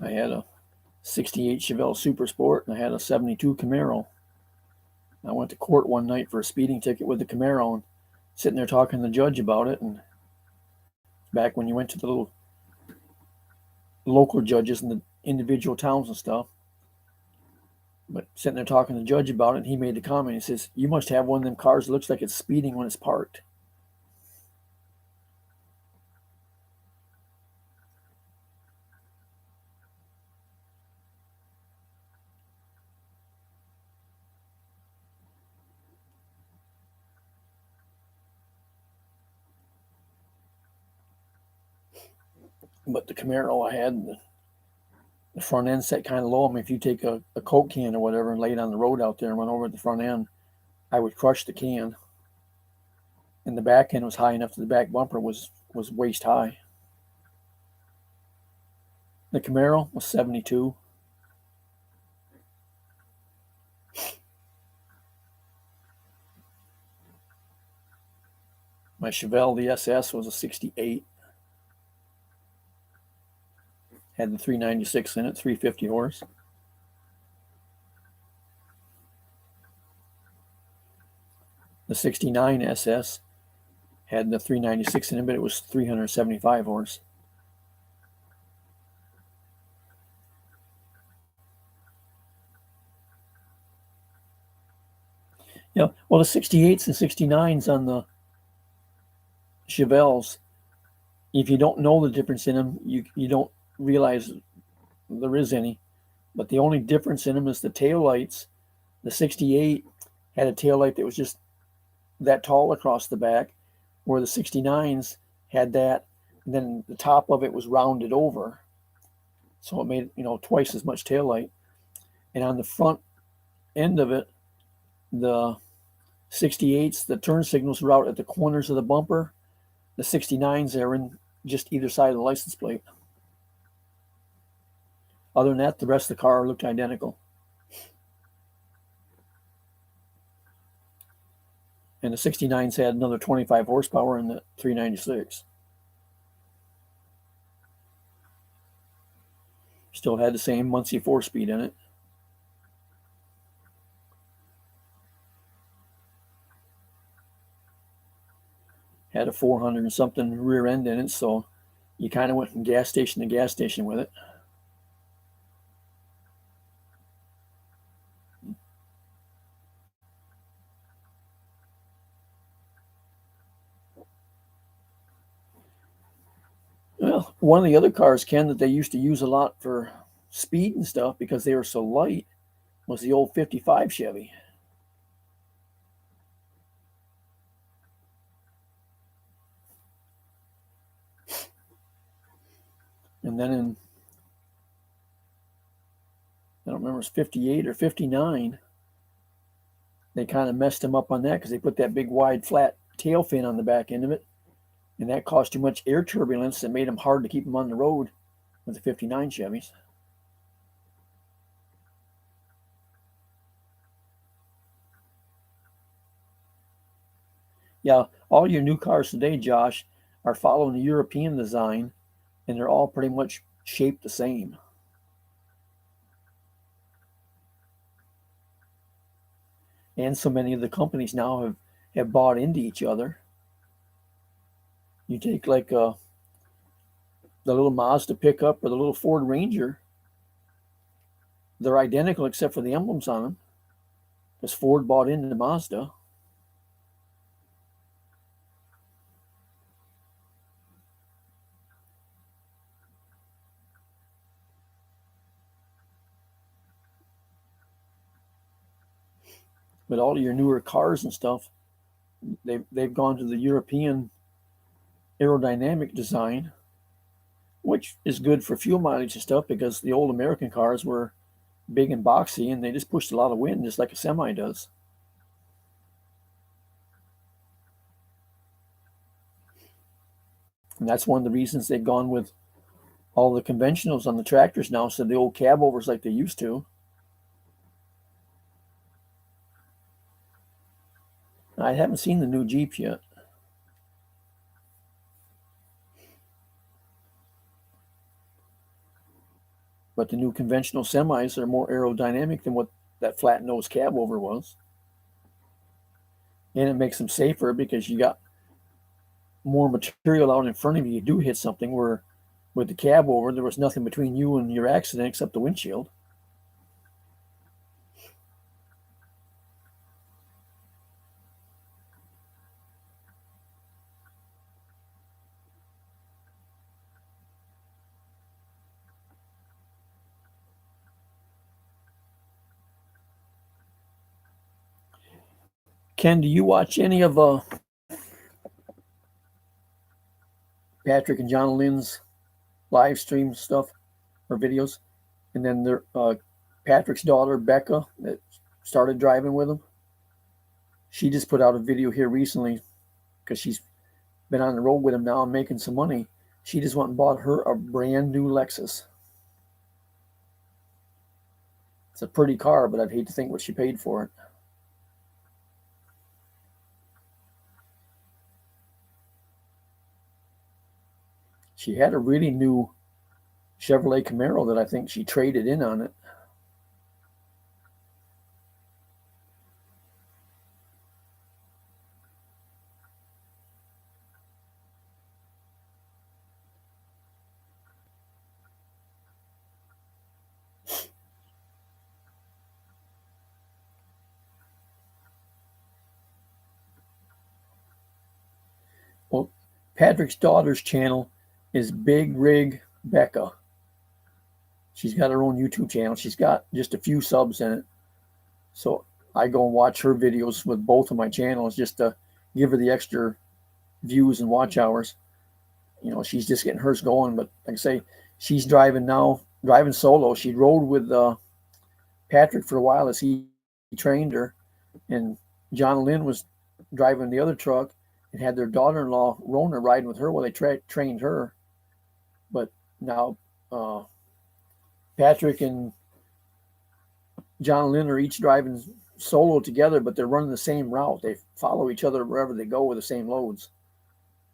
I had a 68 Chevelle Super Sport, and I had a 72 Camaro. I went to court one night for a speeding ticket with the Camaro, and sitting there talking to the judge about it. And back when you went to the little local judges in the individual towns and stuff, but sitting there talking to the judge about it, and he made the comment. He says, "You must have one of them cars that looks like it's speeding when it's parked." But the Camaro I had, the front end set kind of low. I mean, if you take a Coke can or whatever and lay it on the road out there and run over at the front end, I would crush the can. And the back end was high enough that the back bumper was waist high. The Camaro was 72. My Chevelle, the SS, was a 68. Had the 396 in it, 350 horse. The 69 SS had the 396 in it, but it was 375 horse. Yeah, well, the 68s and 69s on the Chevelles, if you don't know the difference in them, you don't realize there is any. But the only difference in them is the tail lights. The 68 had a tail light that was just that tall across the back, where the 69s had that, and then the top of it was rounded over. So it made, twice as much tail light. And on the front end of it, the 68s, the turn signals were out at the corners of the bumper. The 69s are in just either side of the license plate. Other than that, the rest of the car looked identical. And the 69s had another 25 horsepower in the 396. Still had the same Muncie 4-speed in it. Had a 400 and something rear end in it, so you kind of went from gas station to gas station with it. Well, one of the other cars, Ken, that they used to use a lot for speed and stuff because they were so light was the old 55 Chevy. And then I don't remember, it was 58 or 59, they kind of messed them up on that because they put that big wide flat tail fin on the back end of it. And that caused too much air turbulence that made them hard to keep them on the road with the 59 Chevys. Yeah, all your new cars today, Josh, are following the European design, and they're all pretty much shaped the same. And so many of the companies now have bought into each other. You take like the little Mazda pickup or the little Ford Ranger, they're identical except for the emblems on them, because Ford bought into Mazda. But all of your newer cars and stuff, they've gone to the European aerodynamic design, which is good for fuel mileage and stuff because the old American cars were big and boxy and they just pushed a lot of wind just like a semi does. And that's one of the reasons they've gone with all the conventionals on the tractors now instead of the old cab overs like they used to. I haven't seen the new Jeep yet. But the new conventional semis are more aerodynamic than what that flat nose cab over was. And it makes them safer because you got more material out in front of you. You do hit something where with the cab over, there was nothing between you and your accident except the windshield. Ken, do you watch any of Patrick and John Lynn's live stream stuff or videos? And then their Patrick's daughter Becca that started driving with him. She just put out a video here recently because she's been on the road with him now and making some money. She just went and bought her a brand new Lexus. It's a pretty car, but I'd hate to think what she paid for it. She had a really new Chevrolet Camaro that I think she traded in on it. Well, Patrick's daughter's channel is Big Rig Becca. She's got her own YouTube channel. She's got just a few subs in it. So I go and watch her videos with both of my channels just to give her the extra views and watch hours. You know, she's just getting hers going. But like I say, she's driving now, driving solo. She rode with Patrick for a while as he trained her. And John Lynn was driving the other truck and had their daughter-in-law, Rona, riding with her while they trained her. But now Patrick and John Lynn are each driving solo together, but they're running the same route. They follow each other wherever they go with the same loads.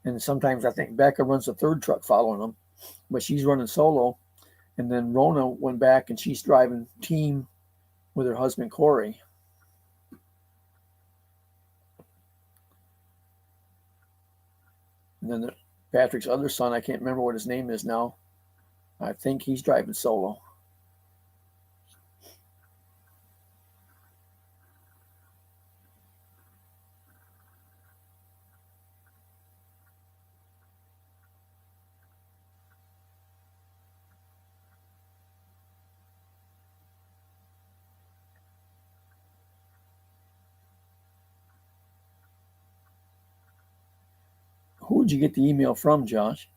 And sometimes I think Becca runs the third truck following them, but she's running solo. And then Rona went back and she's driving team with her husband, Corey. And then Patrick's other son, I can't remember what his name is now. I think he's driving solo. Who would you get the email from, Josh?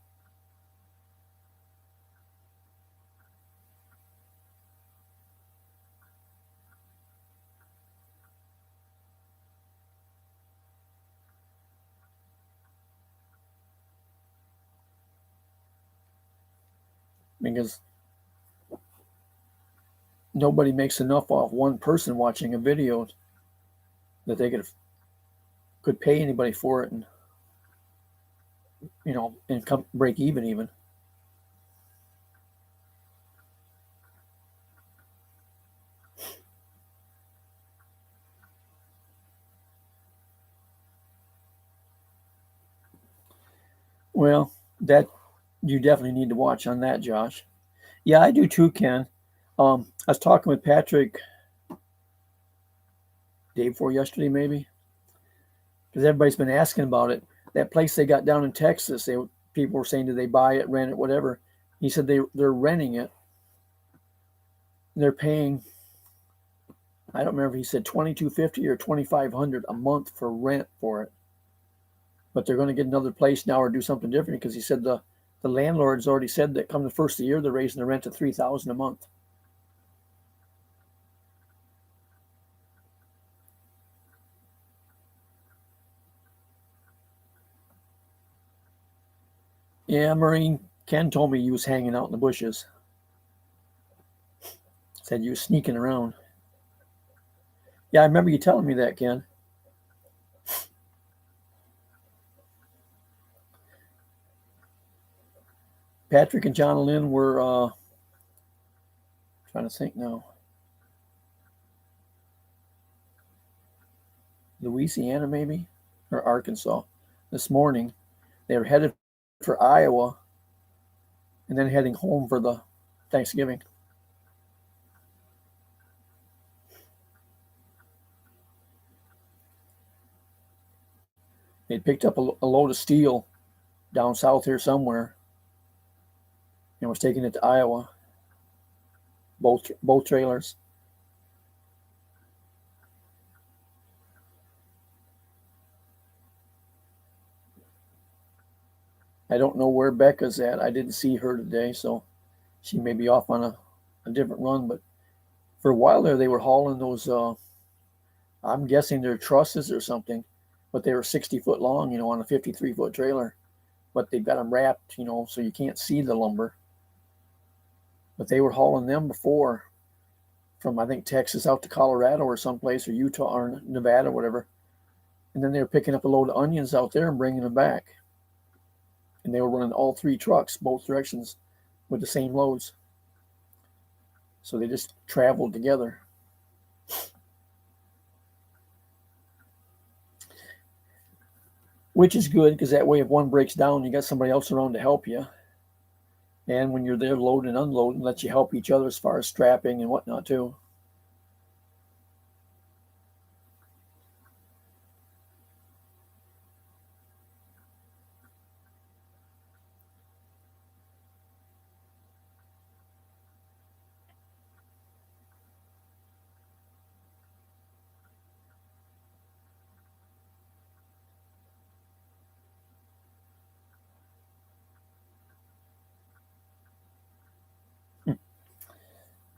Because nobody makes enough off one person watching a video that they could pay anybody for it and and come break even. Well, that you definitely need to watch on that, Josh. Yeah, I do too, Ken. I was talking with Patrick day before yesterday, maybe, because everybody's been asking about it. That place they got down in Texas, people were saying, do they buy it, rent it, whatever. He said they're renting it. They're paying I don't remember if he said 2,250 or 2,500 a month for rent for it. But they're going to get another place now or do something different because he said the landlord's already said that come the first of the year they're raising the rent to $3,000 a month. Yeah, Marine Ken told me he was hanging out in the bushes. Said you was sneaking around. Yeah, I remember you telling me that, Ken. Patrick and John and Lynn were trying to think now. Louisiana, maybe, or Arkansas. This morning, they were headed for Iowa, and then heading home for the Thanksgiving. They picked up a load of steel down south here somewhere, and was taking it to Iowa. Both trailers. I don't know where Becca's at. I didn't see her today, so she may be off on a different run. But for a while there, they were hauling those. I'm guessing they're trusses or something, but they were 60 foot long, on a 53-foot trailer. But they've got them wrapped, so you can't see the lumber. But they were hauling them before from, I think, Texas out to Colorado or someplace, or Utah or Nevada, whatever. And then they were picking up a load of onions out there and bringing them back. And they were running all three trucks, both directions, with the same loads. So they just traveled together. Which is good, because that way if one breaks down, you got somebody else around to help you. And when you're there loading and unloading, let you help each other as far as strapping and whatnot too.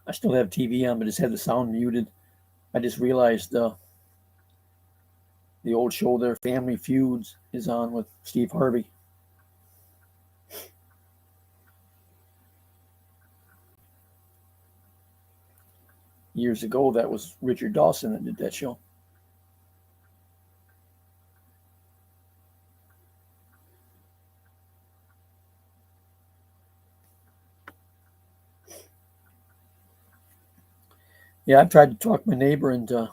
I still have TV on, but just had the sound muted. I just realized the old show there, Family Feuds, is on with Steve Harvey. Years ago, that was Richard Dawson that did that show. Yeah, I've tried to talk my neighbor into.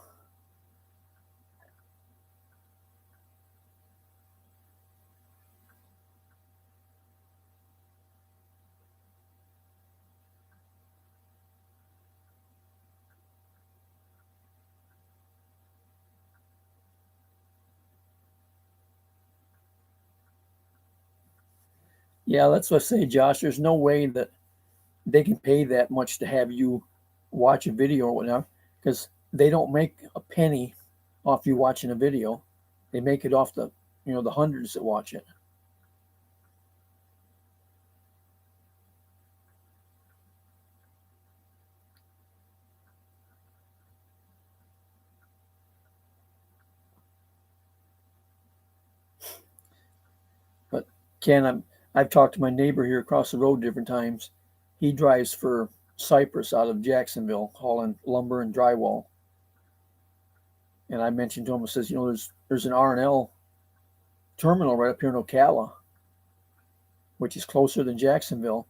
Yeah, that's what I say, Josh. There's no way that they can pay that much to have you watch a video or whatever, because they don't make a penny off you watching a video. They make it off the hundreds that watch it. But Ken, I've talked to my neighbor here across the road different times. He drives for Cypress out of Jacksonville, hauling lumber and drywall. And I mentioned to him, I says, there's an R&L terminal right up here in Ocala, which is closer than Jacksonville.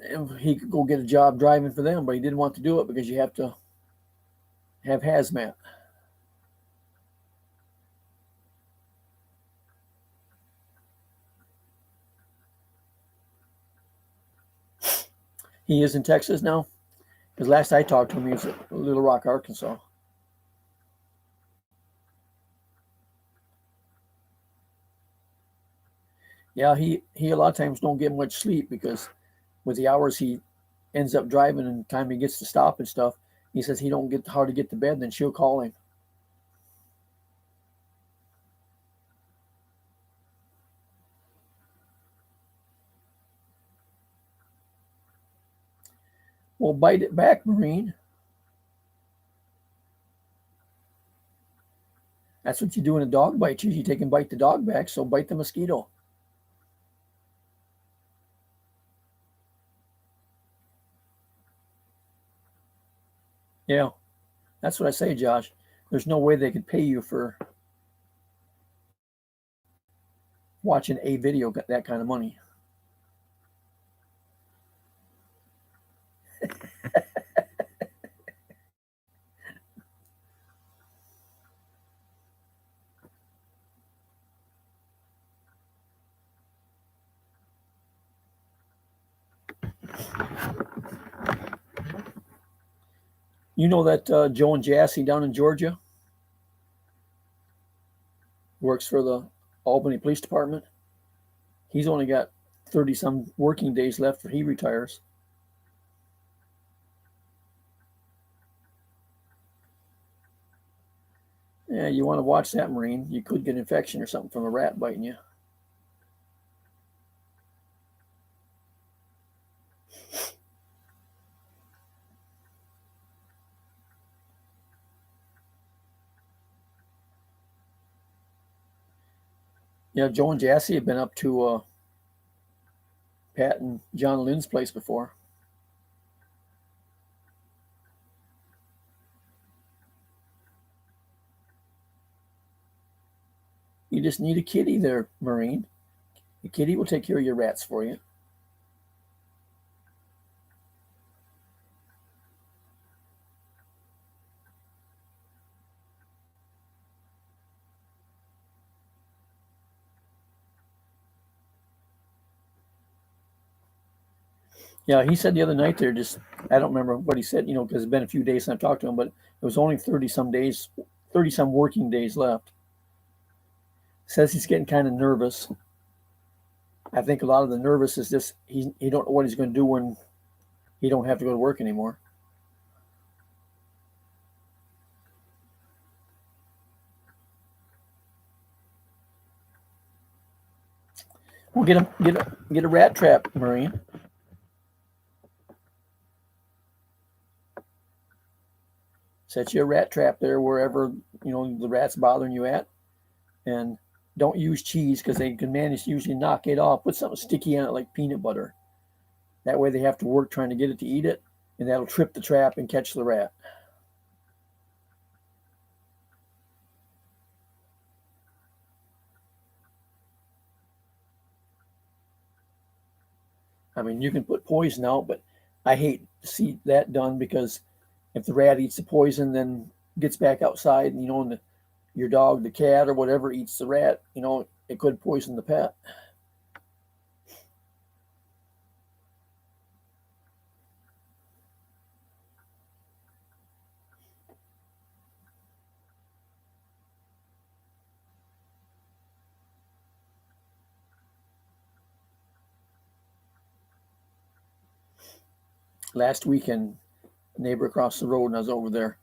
And he could go get a job driving for them, but he didn't want to do it because you have to have hazmat. He is in Texas now? Because last I talked to him, he was at Little Rock, Arkansas. Yeah, he a lot of times don't get much sleep because with the hours he ends up driving and the time he gets to stop and stuff, He says he don't get how to get to bed, then she'll call him. Well, bite it back, Marine. That's what you do when a dog bites you. You take and bite the dog back, so bite the mosquito. Yeah, that's what I say, Josh. There's no way they could pay you for watching a video that kind of money. You know that Joe and Jassy down in Georgia works for the Albany Police Department. He's only got 30 some working days left before he retires. Yeah, you want to watch that, Marine. You could get an infection or something from a rat biting you. Yeah, Joe and Jassy have been up to Pat and John Lynn's place before. You just need a kitty there, Marine. The kitty will take care of your rats for you. Yeah, he said the other night there just, I don't remember what he said, because it's been a few days since I've talked to him, but it was only 30 some days, 30 some working days left. Says he's getting kind of nervous. I think a lot of the nervous is just he don't know what he's going to do when he don't have to go to work anymore. Well, get a rat trap, Marine. Set you a rat trap there wherever the rat's bothering you at, and don't use cheese because they can manage to usually knock it off. Put something sticky in it like peanut butter. That way they have to work trying to get it to eat it, and that'll trip the trap and catch the rat. I mean, you can put poison out, but I hate to see that done because if the rat eats the poison, then gets back outside, and your dog, the cat, or whatever eats the rat, it could poison the pet. Last weekend, a neighbor across the road, and I was over there,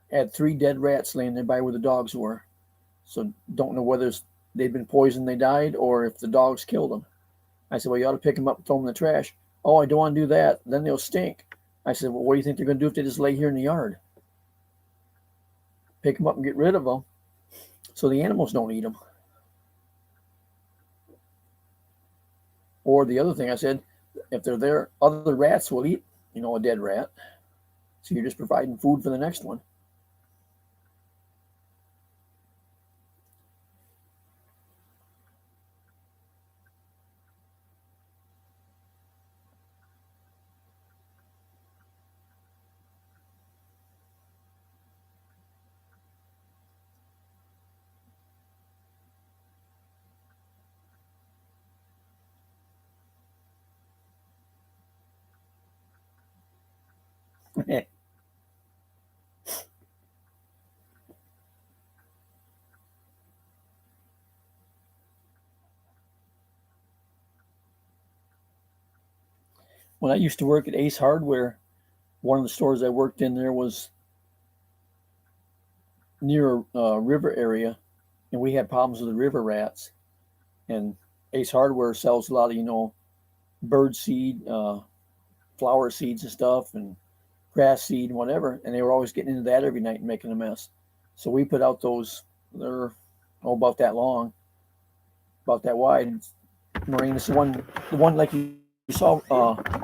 had 3 dead rats laying there by where the dogs were. So don't know whether they'd been poisoned, they died, or if the dogs killed them. I said, well, you ought to pick them up and throw them in the trash. Oh, I don't want to do that. Then they'll stink. I said, well, what do you think they're going to do if they just lay here in the yard? Pick them up and get rid of them so the animals don't eat them. Or the other thing I said, if they're there, other rats will eat, a dead rat. So you're just providing food for the next one. When I used to work at Ace Hardware, One of the stores I worked in there was near a river area, and we had problems with the river rats. And Ace Hardware sells a lot of bird seed, flower seeds and stuff, and grass seed and whatever. And they were always getting into that every night and making a mess. So we put out those. They're about that long, about that wide. Maureen, this the one like you saw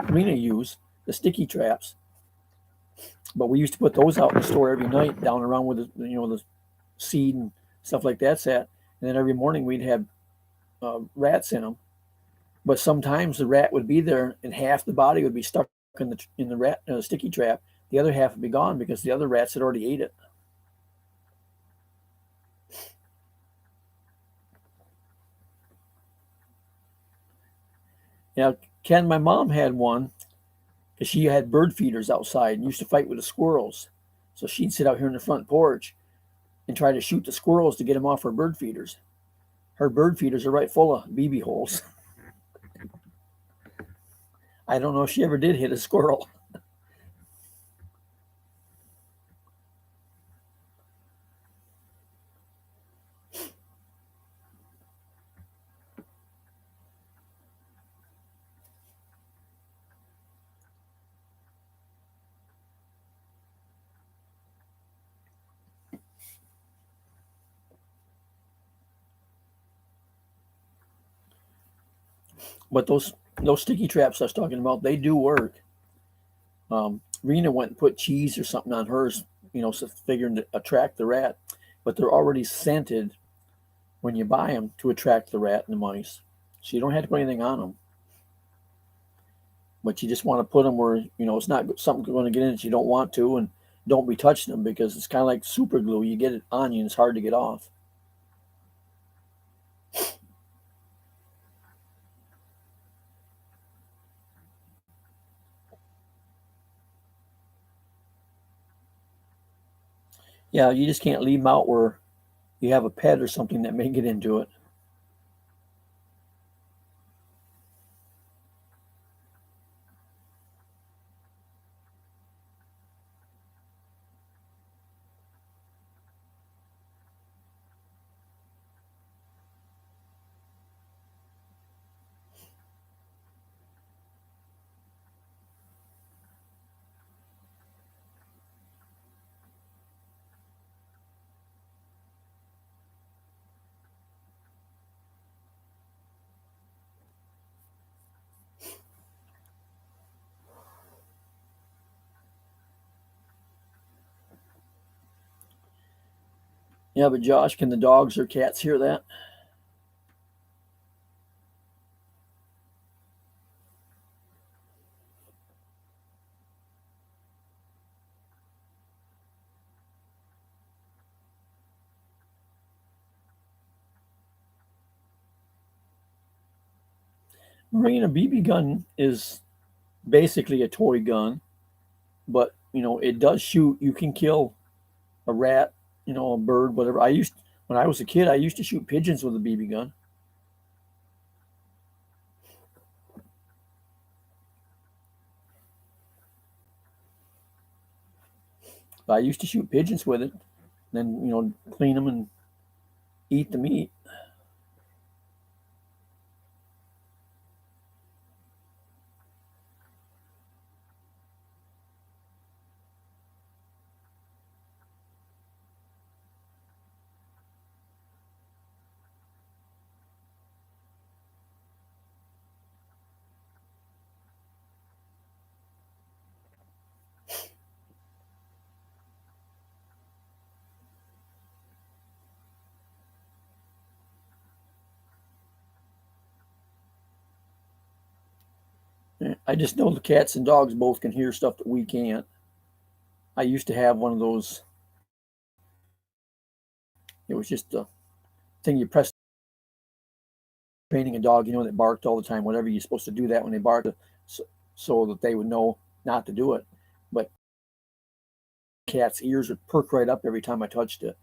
Rena use the sticky traps. But we used to put those out in the store every night, down around where the seed and stuff like that's at. And then every morning we'd have rats in them. But sometimes the rat would be there, and half the body would be stuck in the rat sticky trap. The other half would be gone because the other rats had already ate it. Now, Ken, my mom had one because she had bird feeders outside and used to fight with the squirrels. So she'd sit out here in the front porch and try to shoot the squirrels to get them off her bird feeders. Her bird feeders are right full of BB holes. I don't know if she ever did hit a squirrel. But those sticky traps I was talking about, they do work. Rena went and put cheese or something on hers, so figuring to attract the rat. But they're already scented when you buy them to attract the rat and the mice. So you don't have to put anything on them. But you just want to put them where, it's not something going to get in that you don't want to, and don't be touching them because it's kind of like super glue. You get it on you and it's hard to get off. Yeah, you just can't leave them out where you have a pet or something that may get into it. Yeah, but Josh, can the dogs or cats hear that? Marine, a BB gun is basically a toy gun, but it does shoot. You can kill a rat, a bird, whatever. When I was a kid, I used to shoot pigeons with a BB gun. I used to shoot pigeons with it, then clean them and eat the meat. I just know the cats and dogs both can hear stuff that we can't. I used to have one of those. It was just a thing you press, training a dog, that barked all the time. Whatever you're supposed to do that when they bark, so that they would know not to do it. But cat's ears would perk right up every time I touched it,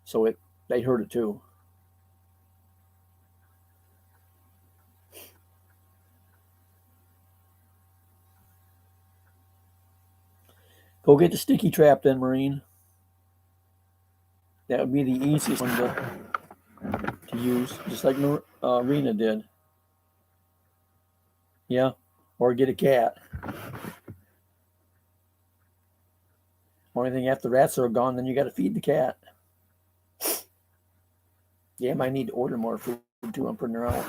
so they heard it too. Go get the sticky trap then, Marine. That would be the easiest one to use, just like Rena did. Yeah, or get a cat. Only thing after rats are gone, then you got to feed the cat. Yeah, I might need to order more food too. I'm putting her out.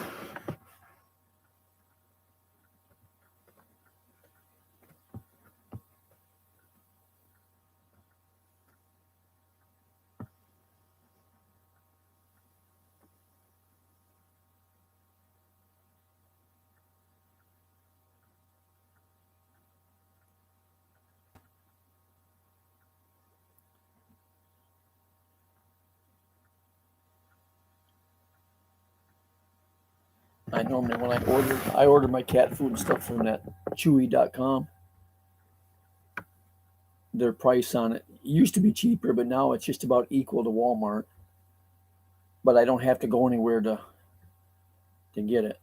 I normally when I order my cat food and stuff from that Chewy.com. Their price on it used to be cheaper, but now it's just about equal to Walmart. But I don't have to go anywhere to get it.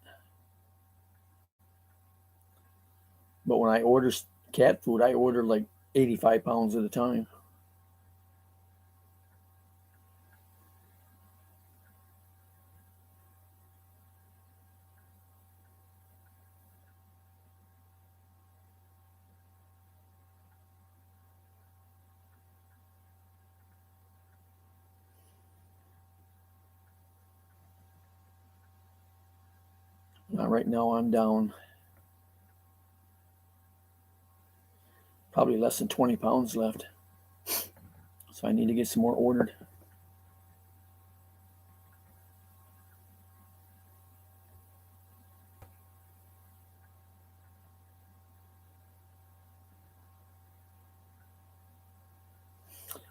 But when I order cat food, I order like 85 pounds at a time. Right now I'm down probably less than 20 pounds left. So I need to get some more ordered.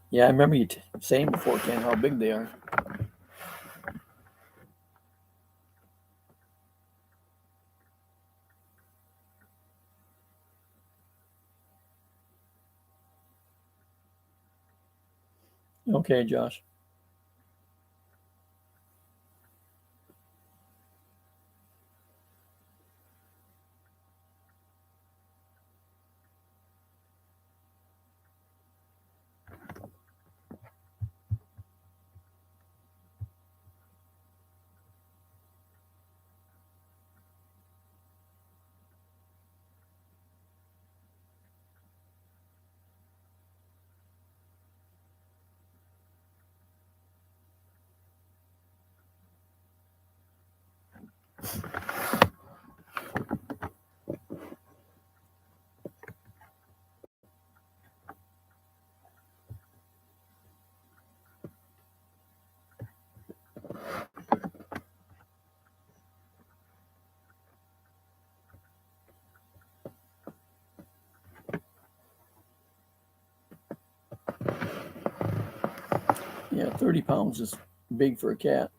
Yeah, I remember you saying before, Ken, how big they are. Okay, Josh. Yeah, 30 pounds is big for a cat.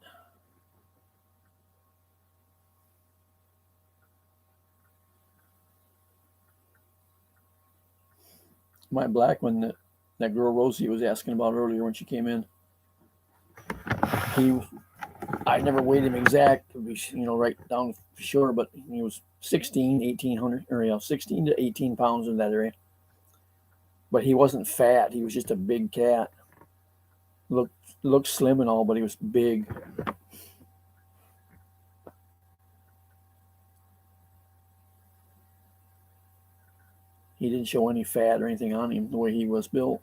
My black one that girl Rosie was asking about earlier when she came in. He, I never weighed him exact, right down sure, but he was 16, 1800, or 16 to 18 pounds in that area. But he wasn't fat. He was just a big cat. Looked slim and all, but he was big. He didn't show any fat or anything on him the way he was built.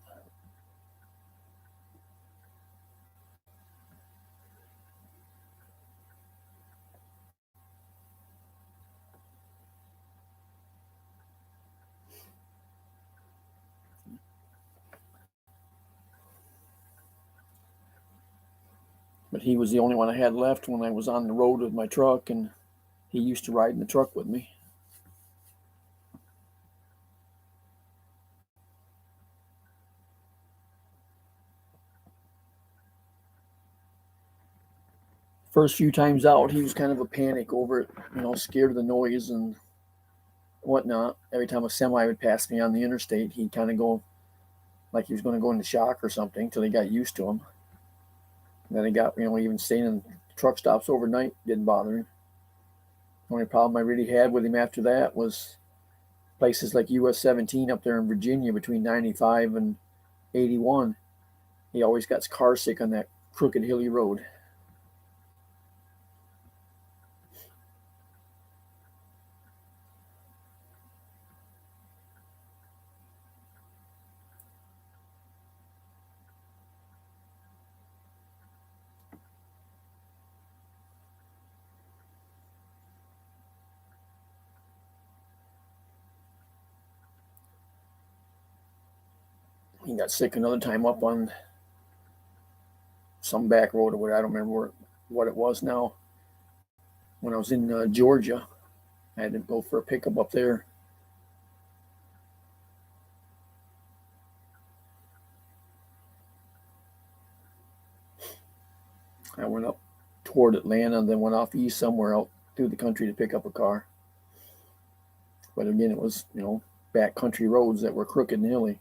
But he was the only one I had left when I was on the road with my truck, and he used to ride in the truck with me. First few times out, he was kind of a panic over it, scared of the noise and whatnot. Every time a semi would pass me on the interstate, he'd kind of go like he was going to go into shock or something till he got used to him. And then he got, even staying in truck stops overnight didn't bother him. The only problem I really had with him after that was places like US 17 up there in Virginia between 95 and 81. He always got car sick on that crooked hilly road. He got sick another time up on some back road or whatever. I don't remember what it was now. When I was in Georgia, I had to go for a pickup up there. I went up toward Atlanta, then went off east somewhere out through the country to pick up a car. But again, it was, back country roads that were crooked and hilly.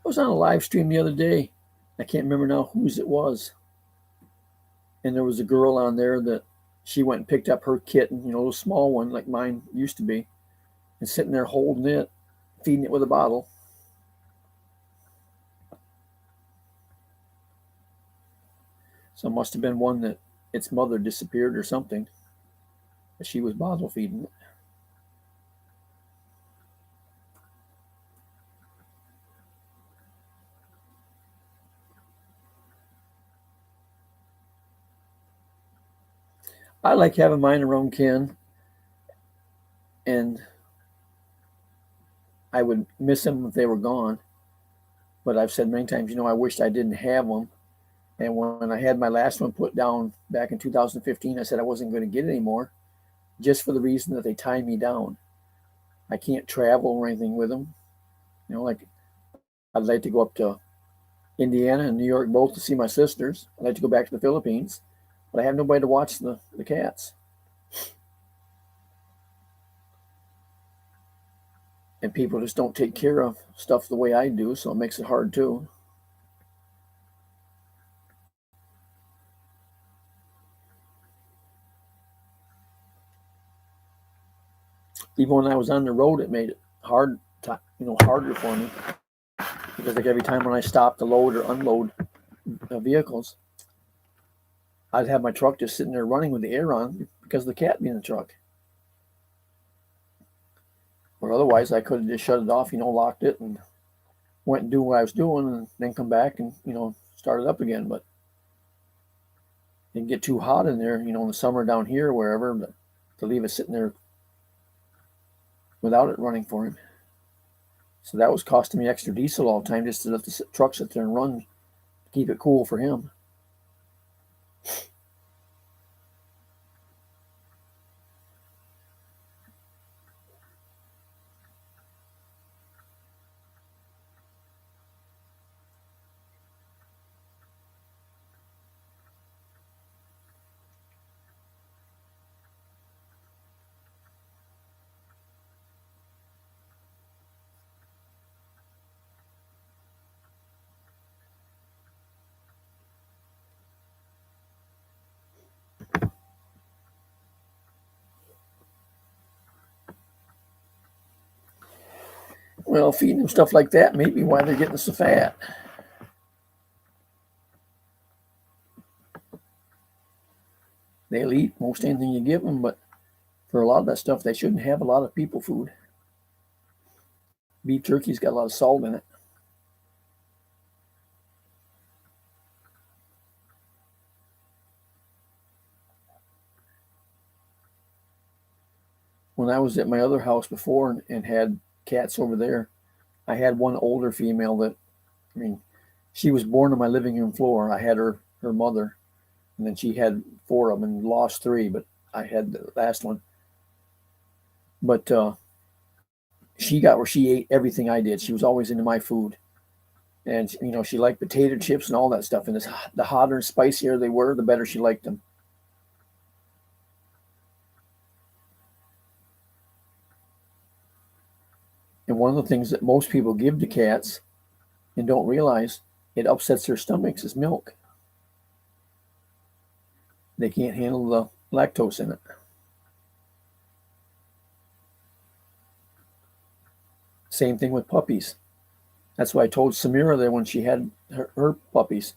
I was on a live stream the other day. I can't remember now whose it was. And there was a girl on there that she went and picked up her kitten, a small one like mine used to be, and sitting there holding it, feeding it with a bottle. So it must have been one that its mother disappeared or something. But she was bottle feeding it. I like having mine around Ken, and I would miss them if they were gone. But I've said many times, I wished I didn't have them. And when I had my last one put down back in 2015, I said I wasn't going to get it anymore, just for the reason that they tie me down. I can't travel or anything with them. Like I'd like to go up to Indiana and New York both to see my sisters. I'd like to go back to the Philippines, but I have nobody to watch the cats. And people just don't take care of stuff the way I do, so it makes it hard too. Even when I was on the road, it made it harder for me, because like every time when I stopped to load or unload vehicles, I'd have my truck just sitting there running with the air on because of the cat being in the truck. Or otherwise, I could have just shut it off, locked it and went and do what I was doing, and then come back and start it up again. But it can get too hot in there, in the summer down here or wherever, but to leave it sitting there without it running for him. So that was costing me extra diesel all the time just to let the truck sit there and run, to keep it cool for him. Well, feeding them stuff like that may be why they're getting so fat. They'll eat most anything you give them, but for a lot of that stuff, they shouldn't have a lot of people food. Beef jerky's got a lot of salt in it. When I was at my other house before and had cats over there, I had one older female that, she was born on my living room floor. I had her mother, and then she had four of them and lost three, but I had the last one. But she got where she ate everything I did. She was always into my food. And, she liked potato chips and all that stuff. And the hotter and spicier they were, the better she liked them. And one of the things that most people give to cats and don't realize it upsets their stomachs is milk. They can't handle the lactose in it. Same thing with puppies. That's why I told Samira that when she had her puppies,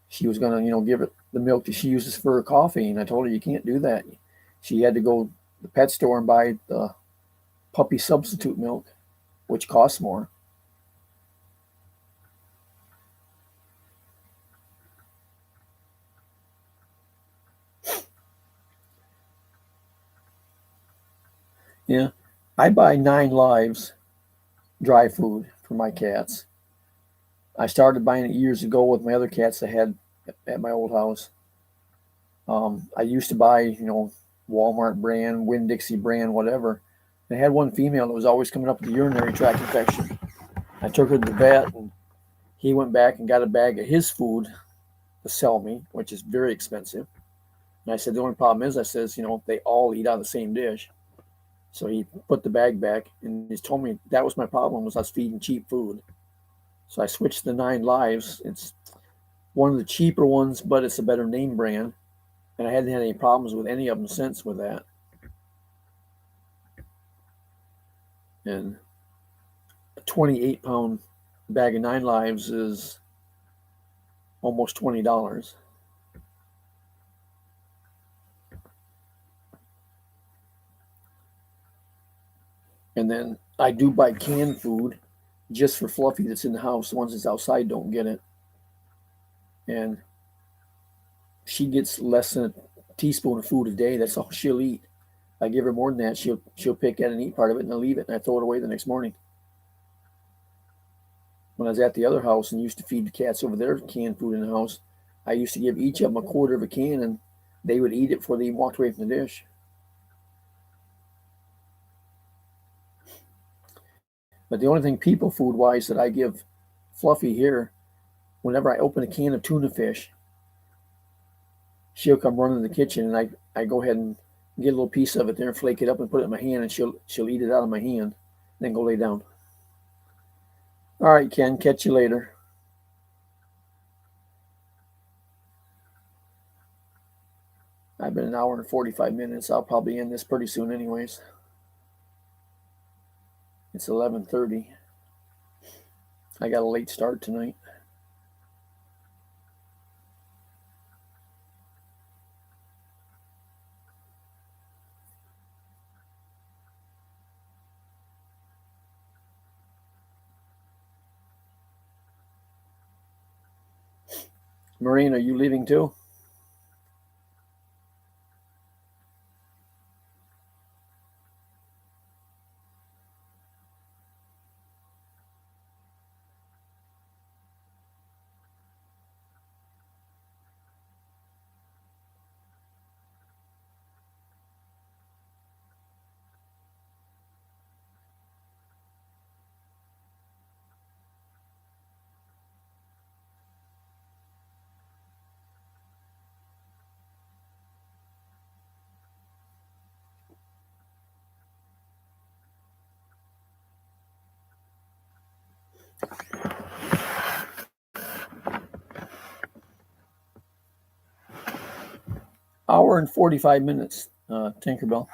she was gonna, give it the milk that she uses for her coffee, and I told her you can't do that. She had to go to the pet store and buy the puppy substitute milk, which costs more. Yeah, I buy 9 Lives dry food for my cats. I started buying it years ago with my other cats I had at my old house. I used to buy, Walmart brand, Winn Dixie brand, whatever. I had one female that was always coming up with a urinary tract infection. I took her to the vet, and he went back and got a bag of his food to sell me, which is very expensive. And I said, the only problem is, I says, they all eat out of the same dish. So he put the bag back, and he told me that was my problem, was us feeding cheap food. So I switched to 9 Lives. It's one of the cheaper ones, but it's a better name brand. And I hadn't had any problems with any of them since with that. And a 28-pound bag of 9 Lives is almost $20. And then I do buy canned food just for Fluffy that's in the house. The ones that's outside don't get it. And she gets less than a teaspoon of food a day. That's all she'll eat. I give her more than that, she'll pick at and eat part of it, and I'll leave it, and I throw it away the next morning. When I was at the other house and used to feed the cats over there canned food in the house, I used to give each of them a quarter of a can, and they would eat it before they even walked away from the dish. But the only thing people food wise that I give Fluffy here, whenever I open a can of tuna fish, she'll come running in the kitchen, and I go ahead and get a little piece of it there and flake it up and put it in my hand, and she'll eat it out of my hand, then go lay down. All right, Ken, catch you later. I've been an hour and 45 minutes. I'll probably end this pretty soon anyways. It's 11:30. I got a late start tonight. Maureen, are you leaving too? Hour and 45 minutes, Tinkerbell.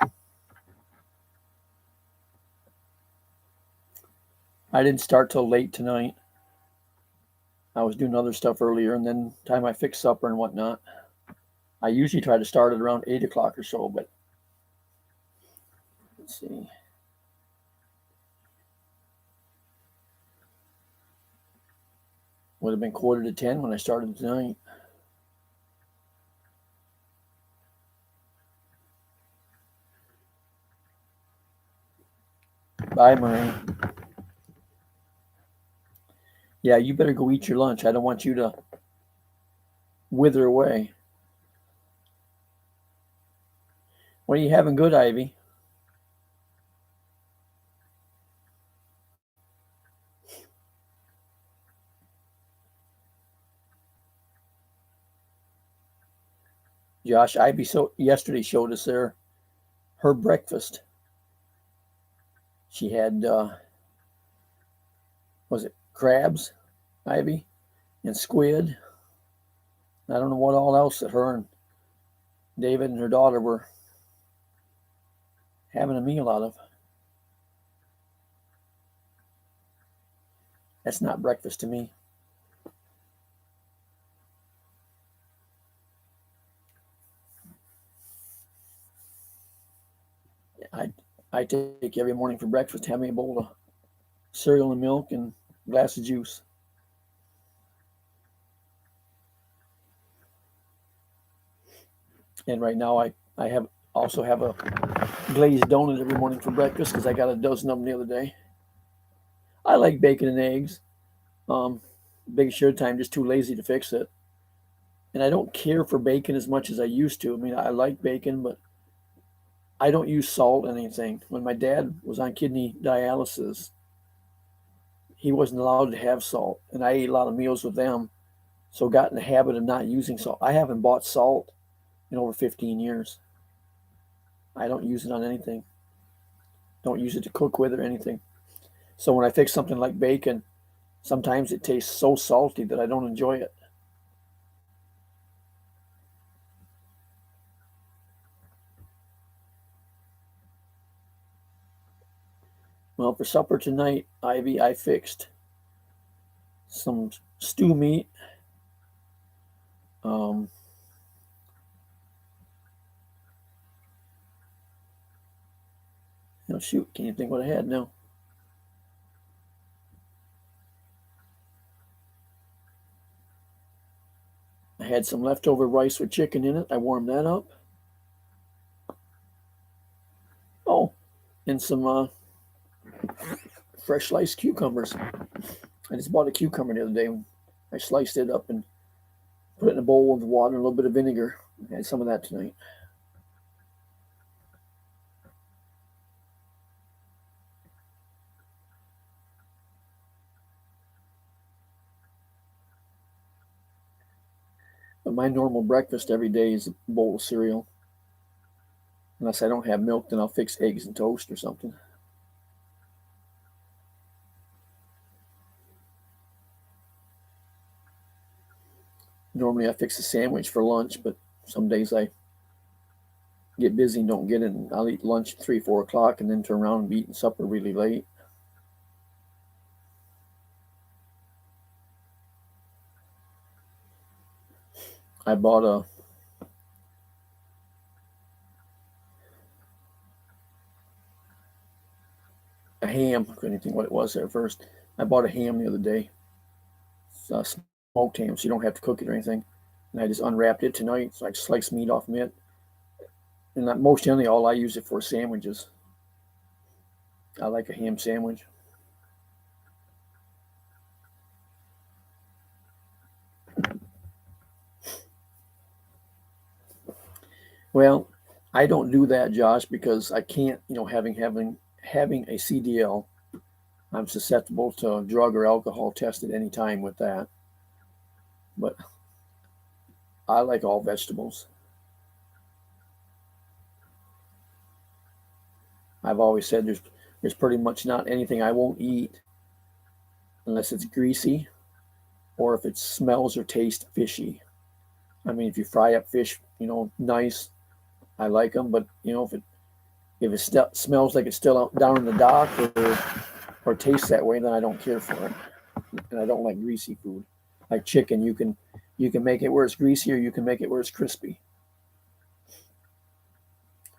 I didn't start till late tonight. I was doing other stuff earlier, and then time I fix supper and whatnot. I usually try to start at around 8 o'clock or so, but let's see. Would have been 9:45 when I started tonight. Bye, Marie. Yeah, you better go eat your lunch. I don't want you to wither away. What are you having good, Ivy? Josh, Ivy yesterday showed us her breakfast. She had was it crabs, Ivy, and squid. I don't know what all else that her and David and her daughter were having a meal out of. That's not breakfast to me. I I take every morning for breakfast, have me a bowl of cereal and milk and a glass of juice. And right now I have also have a glazed donut every morning for breakfast because I got a dozen of them the other day. I like bacon and eggs. Um, Big Sure time, just too lazy to fix it. And I don't care for bacon as much as I used to. I mean, I like bacon, but I don't use salt in anything. When my dad was on kidney dialysis, he wasn't allowed to have salt, and I ate a lot of meals with them, so got in the habit of not using salt. I haven't bought salt in over 15 years. I don't use it on anything. Don't use it to cook with or anything. So when I fix something like bacon, sometimes it tastes so salty that I don't enjoy it. Well, for supper tonight, Ivy, I fixed some stew meat. Um, Shoot, can't even think what I had now. I had some leftover rice with chicken in it. I warmed that up. Oh, and some fresh sliced cucumbers. I just bought a cucumber the other day. I sliced it up and put it in a bowl with water and a little bit of vinegar. I had some of that tonight. But my normal breakfast every day is a bowl of cereal. Unless I don't have milk, then I'll fix eggs and toast or something. Normally I fix a sandwich for lunch, but some days I get busy and don't get it. And I'll eat lunch at 3, 4 o'clock and then turn around and be eating supper really late. I bought a ham. I couldn't think what it was at first. I bought a ham the other day. It's smoked ham, so you don't have to cook it or anything. And I just unwrapped it tonight, so I sliced meat off of it. And most generally, all I use it for sandwiches. I like a ham sandwich. Well, I don't do that, Josh, because I can't. Having a CDL, I'm susceptible to drug or alcohol test at any time with that. But I like all vegetables. I've always said there's pretty much not anything I won't eat unless it's greasy or if it smells or tastes fishy. I mean, if you fry up fish, nice, I like them. But if it smells like it's still out down in the dock or tastes that way, then I don't care for it. And I don't like greasy food. Like chicken, you can make it where it's greasy or you can make it where it's crispy.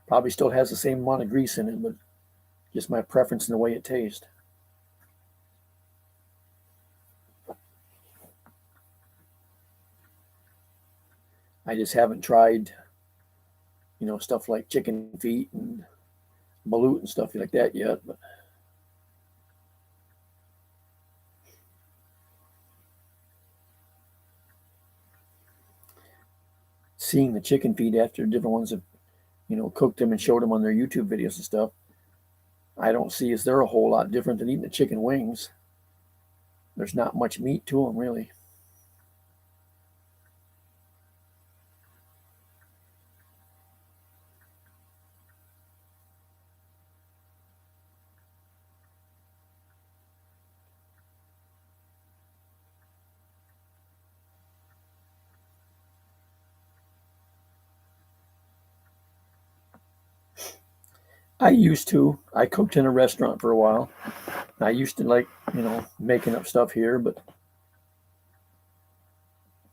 Probably still has the same amount of grease in it, but just my preference in the way it tastes. I just haven't tried, stuff like chicken feet and balut and stuff like that yet. But seeing the chicken feet after different ones have, cooked them and showed them on their YouTube videos and stuff, I don't see is there a whole lot different than eating the chicken wings. There's not much meat to them, really. I used to. I cooked in a restaurant for a while. I used to like, making up stuff here, but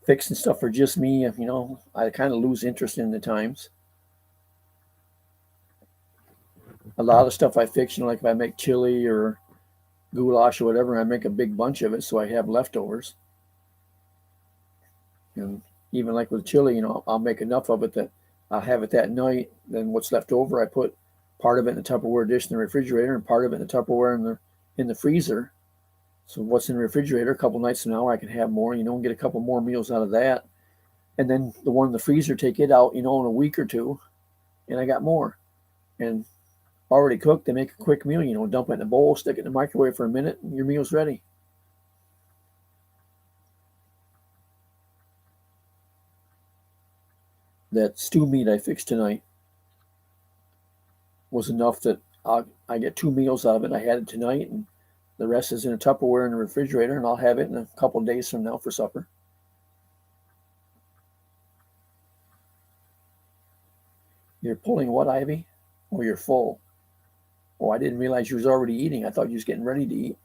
fixing stuff for just me, I kind of lose interest in the times. A lot of stuff I fix, like if I make chili or goulash or whatever, I make a big bunch of it so I have leftovers. And even like with chili, I'll make enough of it that I'll have it that night. Then what's left over, I put part of it in the Tupperware dish in the refrigerator and part of it in the Tupperware in the freezer. So what's in the refrigerator a couple nights from now, I can have more, and get a couple more meals out of that. And then the one in the freezer, take it out, in a week or two, and I got more. And already cooked, they make a quick meal, dump it in a bowl, stick it in the microwave for a minute, and your meal's ready. That stew meat I fixed tonight was enough that I get 2 meals out of it. I had it tonight, and the rest is in a Tupperware in the refrigerator, and I'll have it in a couple of days from now for supper. You're pulling what, Ivy? Oh, you're full. Oh, I didn't realize you was already eating. I thought you was getting ready to eat.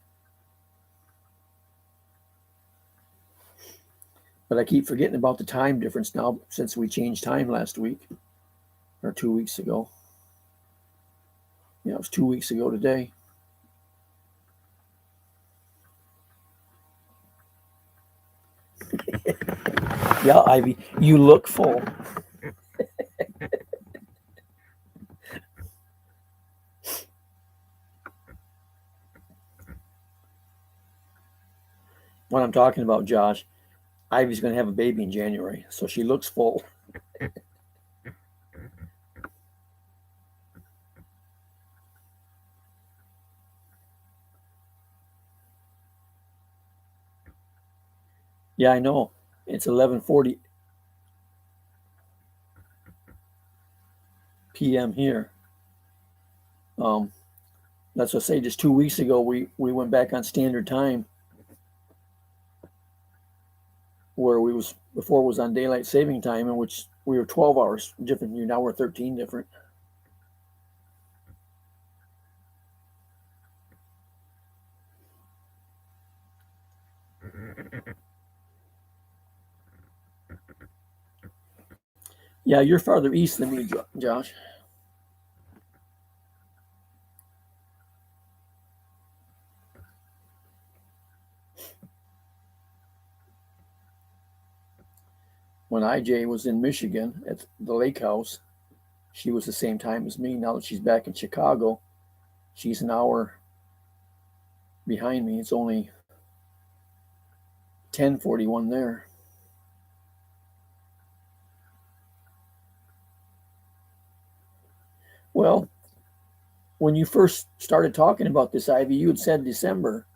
But I keep forgetting about the time difference now since we changed time last week or 2 weeks ago. Yeah, it was 2 weeks ago today. Yeah, Ivy, you look full. What I'm talking about, Josh, Ivy's going to have a baby in January, so she looks full. Yeah, I know. It's 11:40 p.m. here. That's what I say. Just 2 weeks ago, we went back on standard time, where we was before it was on daylight saving time, in which we were 12 hours different. Now we're 13 different. Yeah, you're farther east than me, Josh. When IJ was in Michigan at the lake house, she was the same time as me. Now that she's back in Chicago, she's an hour behind me. It's only 10:41 there. Well, when you first started talking about this, Ivy, you had said December,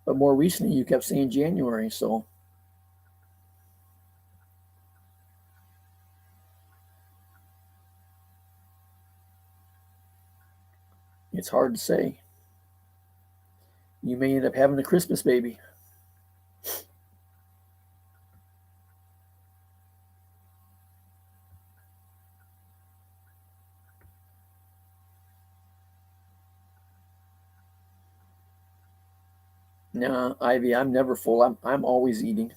but more recently you kept saying January. So it's hard to say. You may end up having a Christmas baby. Nah, Ivy, I'm never full. I'm always eating.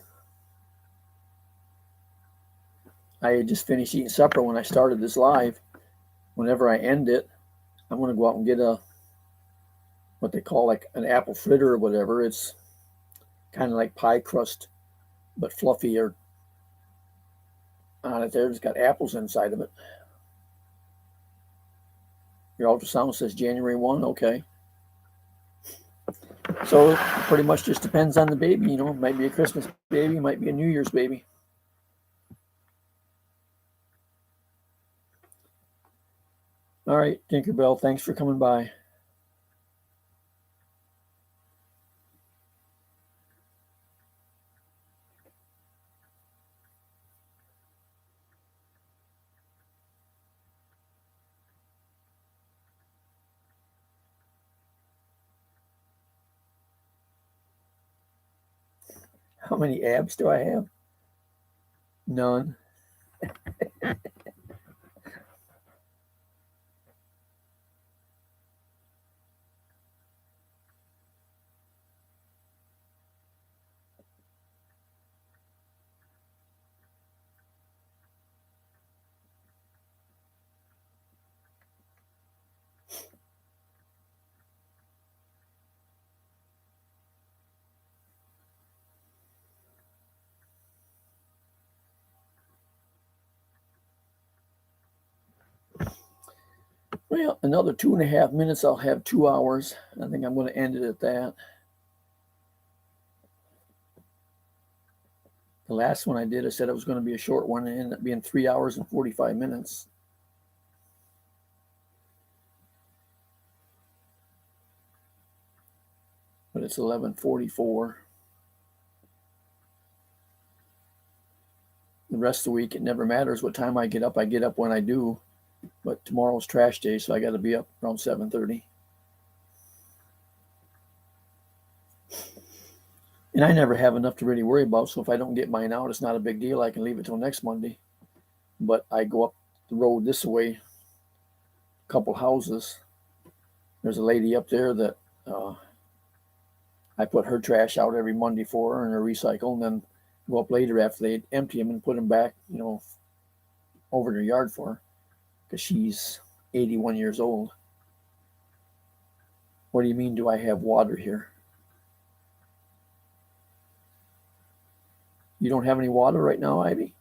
I had just finished eating supper when I started this live. Whenever I end it, I'm gonna go out and get what they call like an apple fritter or whatever. It's kind of like pie crust, but fluffier on it. There, it's got apples inside of it. Your ultrasound says January 1. Okay. So it pretty much just depends on the baby. It might be a Christmas baby, might be a New Year's baby. All right, Tinkerbell, thanks for coming by. How many abs do I have? None. Well, another 2.5 minutes, I'll have 2 hours. I think I'm going to end it at that. The last one I did, I said it was going to be a short one, and it ended up being 3 hours and 45 minutes. But it's 11:44. The rest of the week, it never matters what time I get up. I get up when I do. But tomorrow's trash day, so I got to be up around 7:30. And I never have enough to really worry about. So if I don't get mine out, it's not a big deal. I can leave it till next Monday. But I go up the road this way, a couple houses. There's a lady up there that I put her trash out every Monday for her and her recycle, and then go up later after they empty them and put them back, over in her yard for her, because she's 81 years old. What do you mean, do I have water here? You don't have any water right now, Ivy?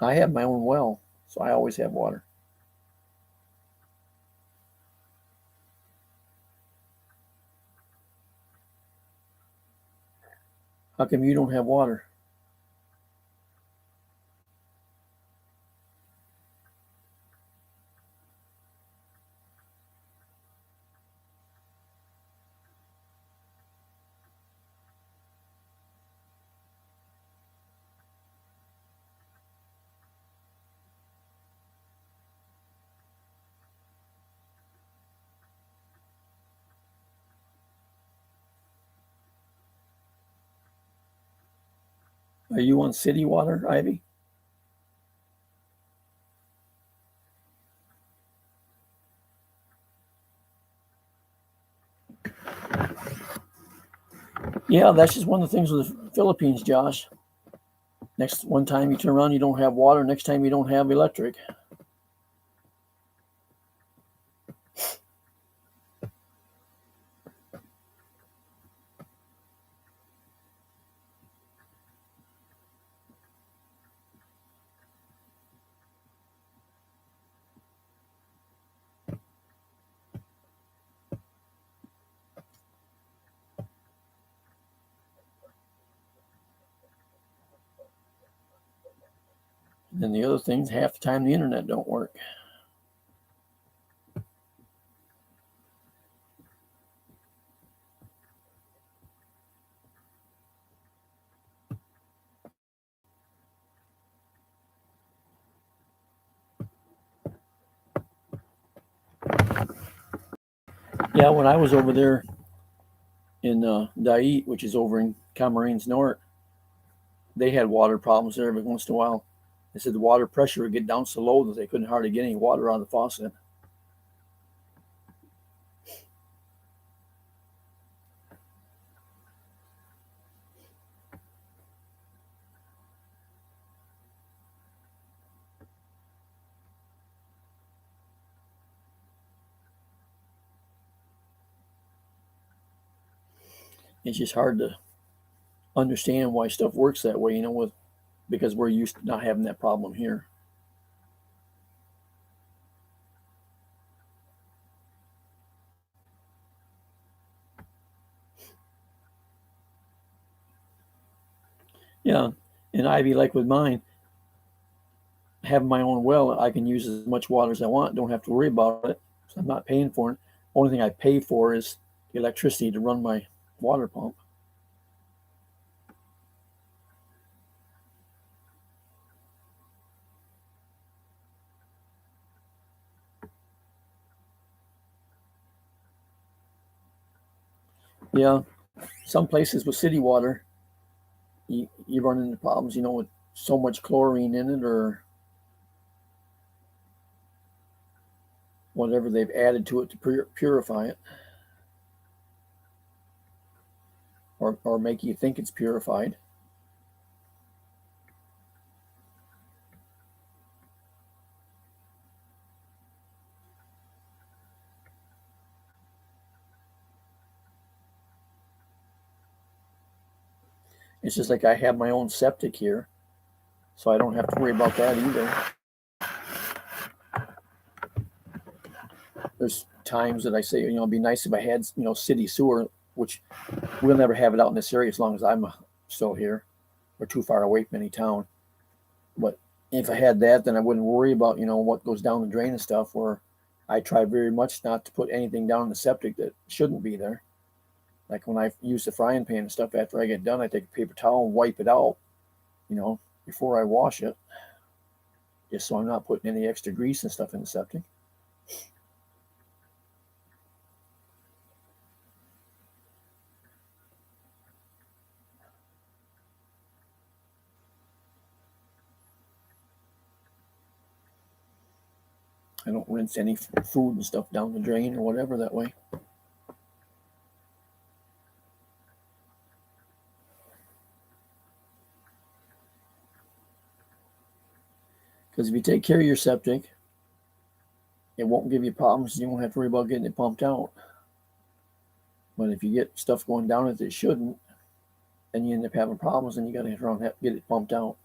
I have my own well, so I always have water. How come you don't have water? Are you on city water, Ivy? Yeah, that's just one of the things with the Philippines, Josh. Next one time you turn around, you don't have water. Next time you don't have electric. And the other things, half the time the internet don't work. Yeah, when I was over there in Dait, which is over in Camarines North, they had water problems there every once in a while. They said the water pressure would get down so low that they couldn't hardly get any water out of the faucet. It's just hard to understand why stuff works that way, because we're used to not having that problem here. Yeah, and Ivy, like with mine, having my own well, I can use as much water as I want. Don't have to worry about it. So I'm not paying for it. Only thing I pay for is the electricity to run my water pump. Yeah, some places with city water, you run into problems, with so much chlorine in it or whatever they've added to it to purify it, or make you think it's purified. It's just like I have my own septic here. so I don't have to worry about that either. There's times that I say, it'd be nice if I had, city sewer, which we'll never have it out in this area as long as I'm still here. We're too far away from any town. But if I had that, then I wouldn't worry about, what goes down the drain and stuff, where I try very much not to put anything down in the septic that shouldn't be there. Like when I use the frying pan and stuff, after I get done, I take a paper towel and wipe it out, before I wash it, just so I'm not putting any extra grease and stuff in the septic. I don't rinse any food and stuff down the drain or whatever that way. Because if you take care of your septic, it won't give you problems. You won't have to worry about getting it pumped out. But if you get stuff going down it that shouldn't, then you end up having problems, and you got to get it pumped out.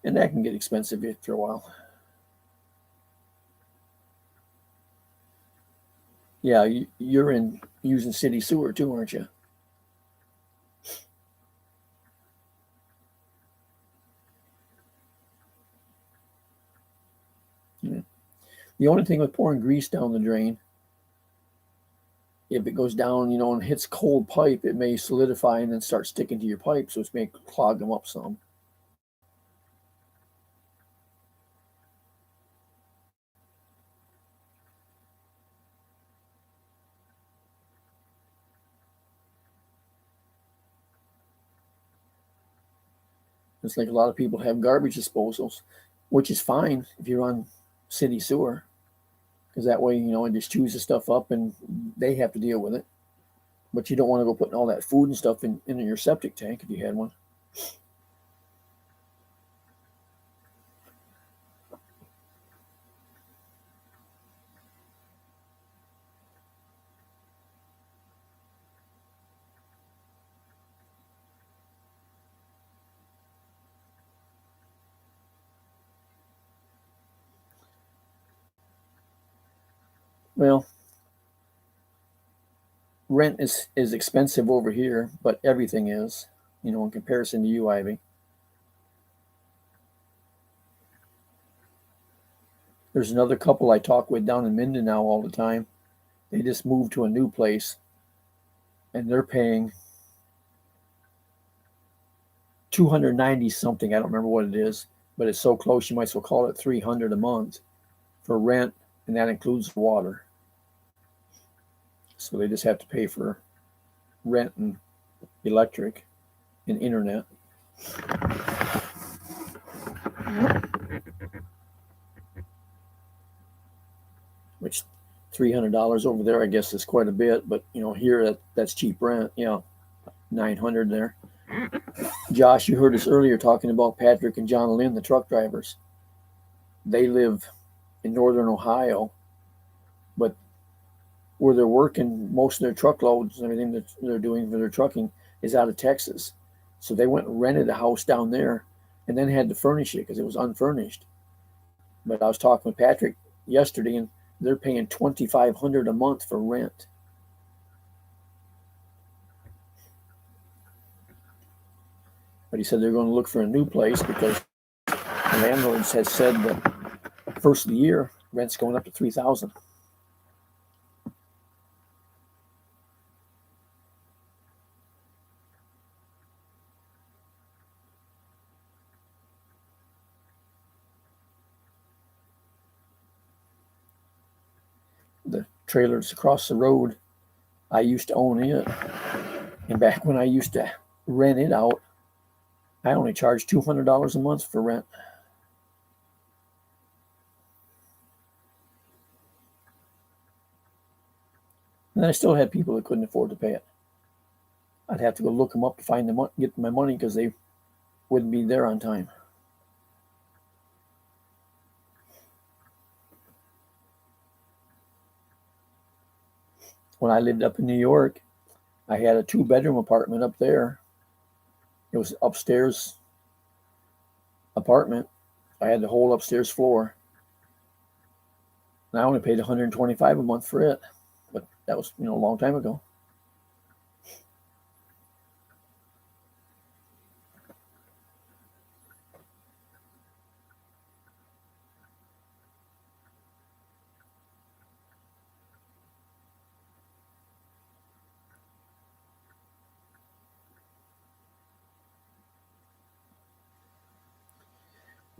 And that can get expensive after a while. Yeah, you're using city sewer too, aren't you? Yeah. The only thing with pouring grease down the drain, if it goes down, and hits cold pipe, it may solidify and then start sticking to your pipe, so it's may clog them up some. It's like a lot of people have garbage disposals, which is fine if you're on city sewer, because that way, it just chews the stuff up and they have to deal with it. But you don't want to go putting all that food and stuff in your septic tank if you had one. Well, rent is expensive over here, but everything is, in comparison to you, Ivy. There's another couple I talk with down in Minden now all the time. They just moved to a new place, and they're paying 290 something. I don't remember what it is, but it's so close you might as well call it 300 a month for rent, and that includes water. So they just have to pay for rent and electric and internet. Which $300 over there, I guess, is quite a bit. But here that's cheap rent. 900 there. Josh, you heard us earlier talking about Patrick and John Lynn, the truck drivers. They live in northern Ohio, but where they're working, most of their truckloads and everything that they're doing for their trucking is out of Texas. So they went and rented a house down there and then had to furnish it because it was unfurnished. But I was talking with Patrick yesterday, and they're paying $2,500 a month for rent. But he said they're going to look for a new place because the landlords has said that first of the year rent's going up to $3,000. The trailers across the road, I used to own it, and back when I used to rent it out, I only charged $200 a month for rent. And I still had people that couldn't afford to pay it. I'd have to go look them up to find them, get my money, because they wouldn't be there on time. When I lived up in New York, I had a 2-bedroom apartment up there. It was upstairs apartment. I had the whole upstairs floor. And I only paid $125 a month for it, but that was a long time ago.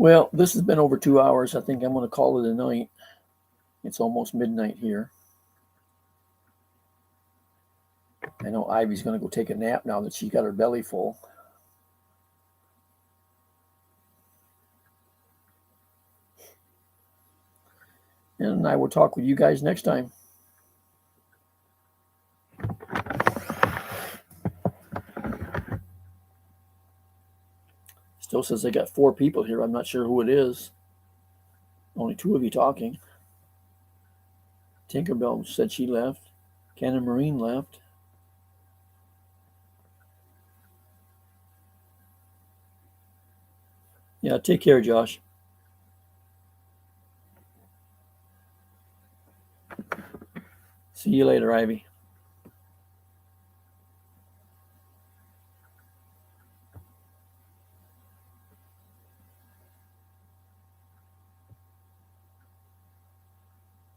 Well, this has been over 2 hours. I think I'm going to call it a night. It's almost midnight here. I know Ivy's going to go take a nap now that she got her belly full. And I will talk with you guys next time. Still says they got 4 people here. I'm not sure who it is. Only 2 of you talking. Tinkerbell said she left. Cannon Marine left. Yeah, take care, Josh. See you later, Ivy.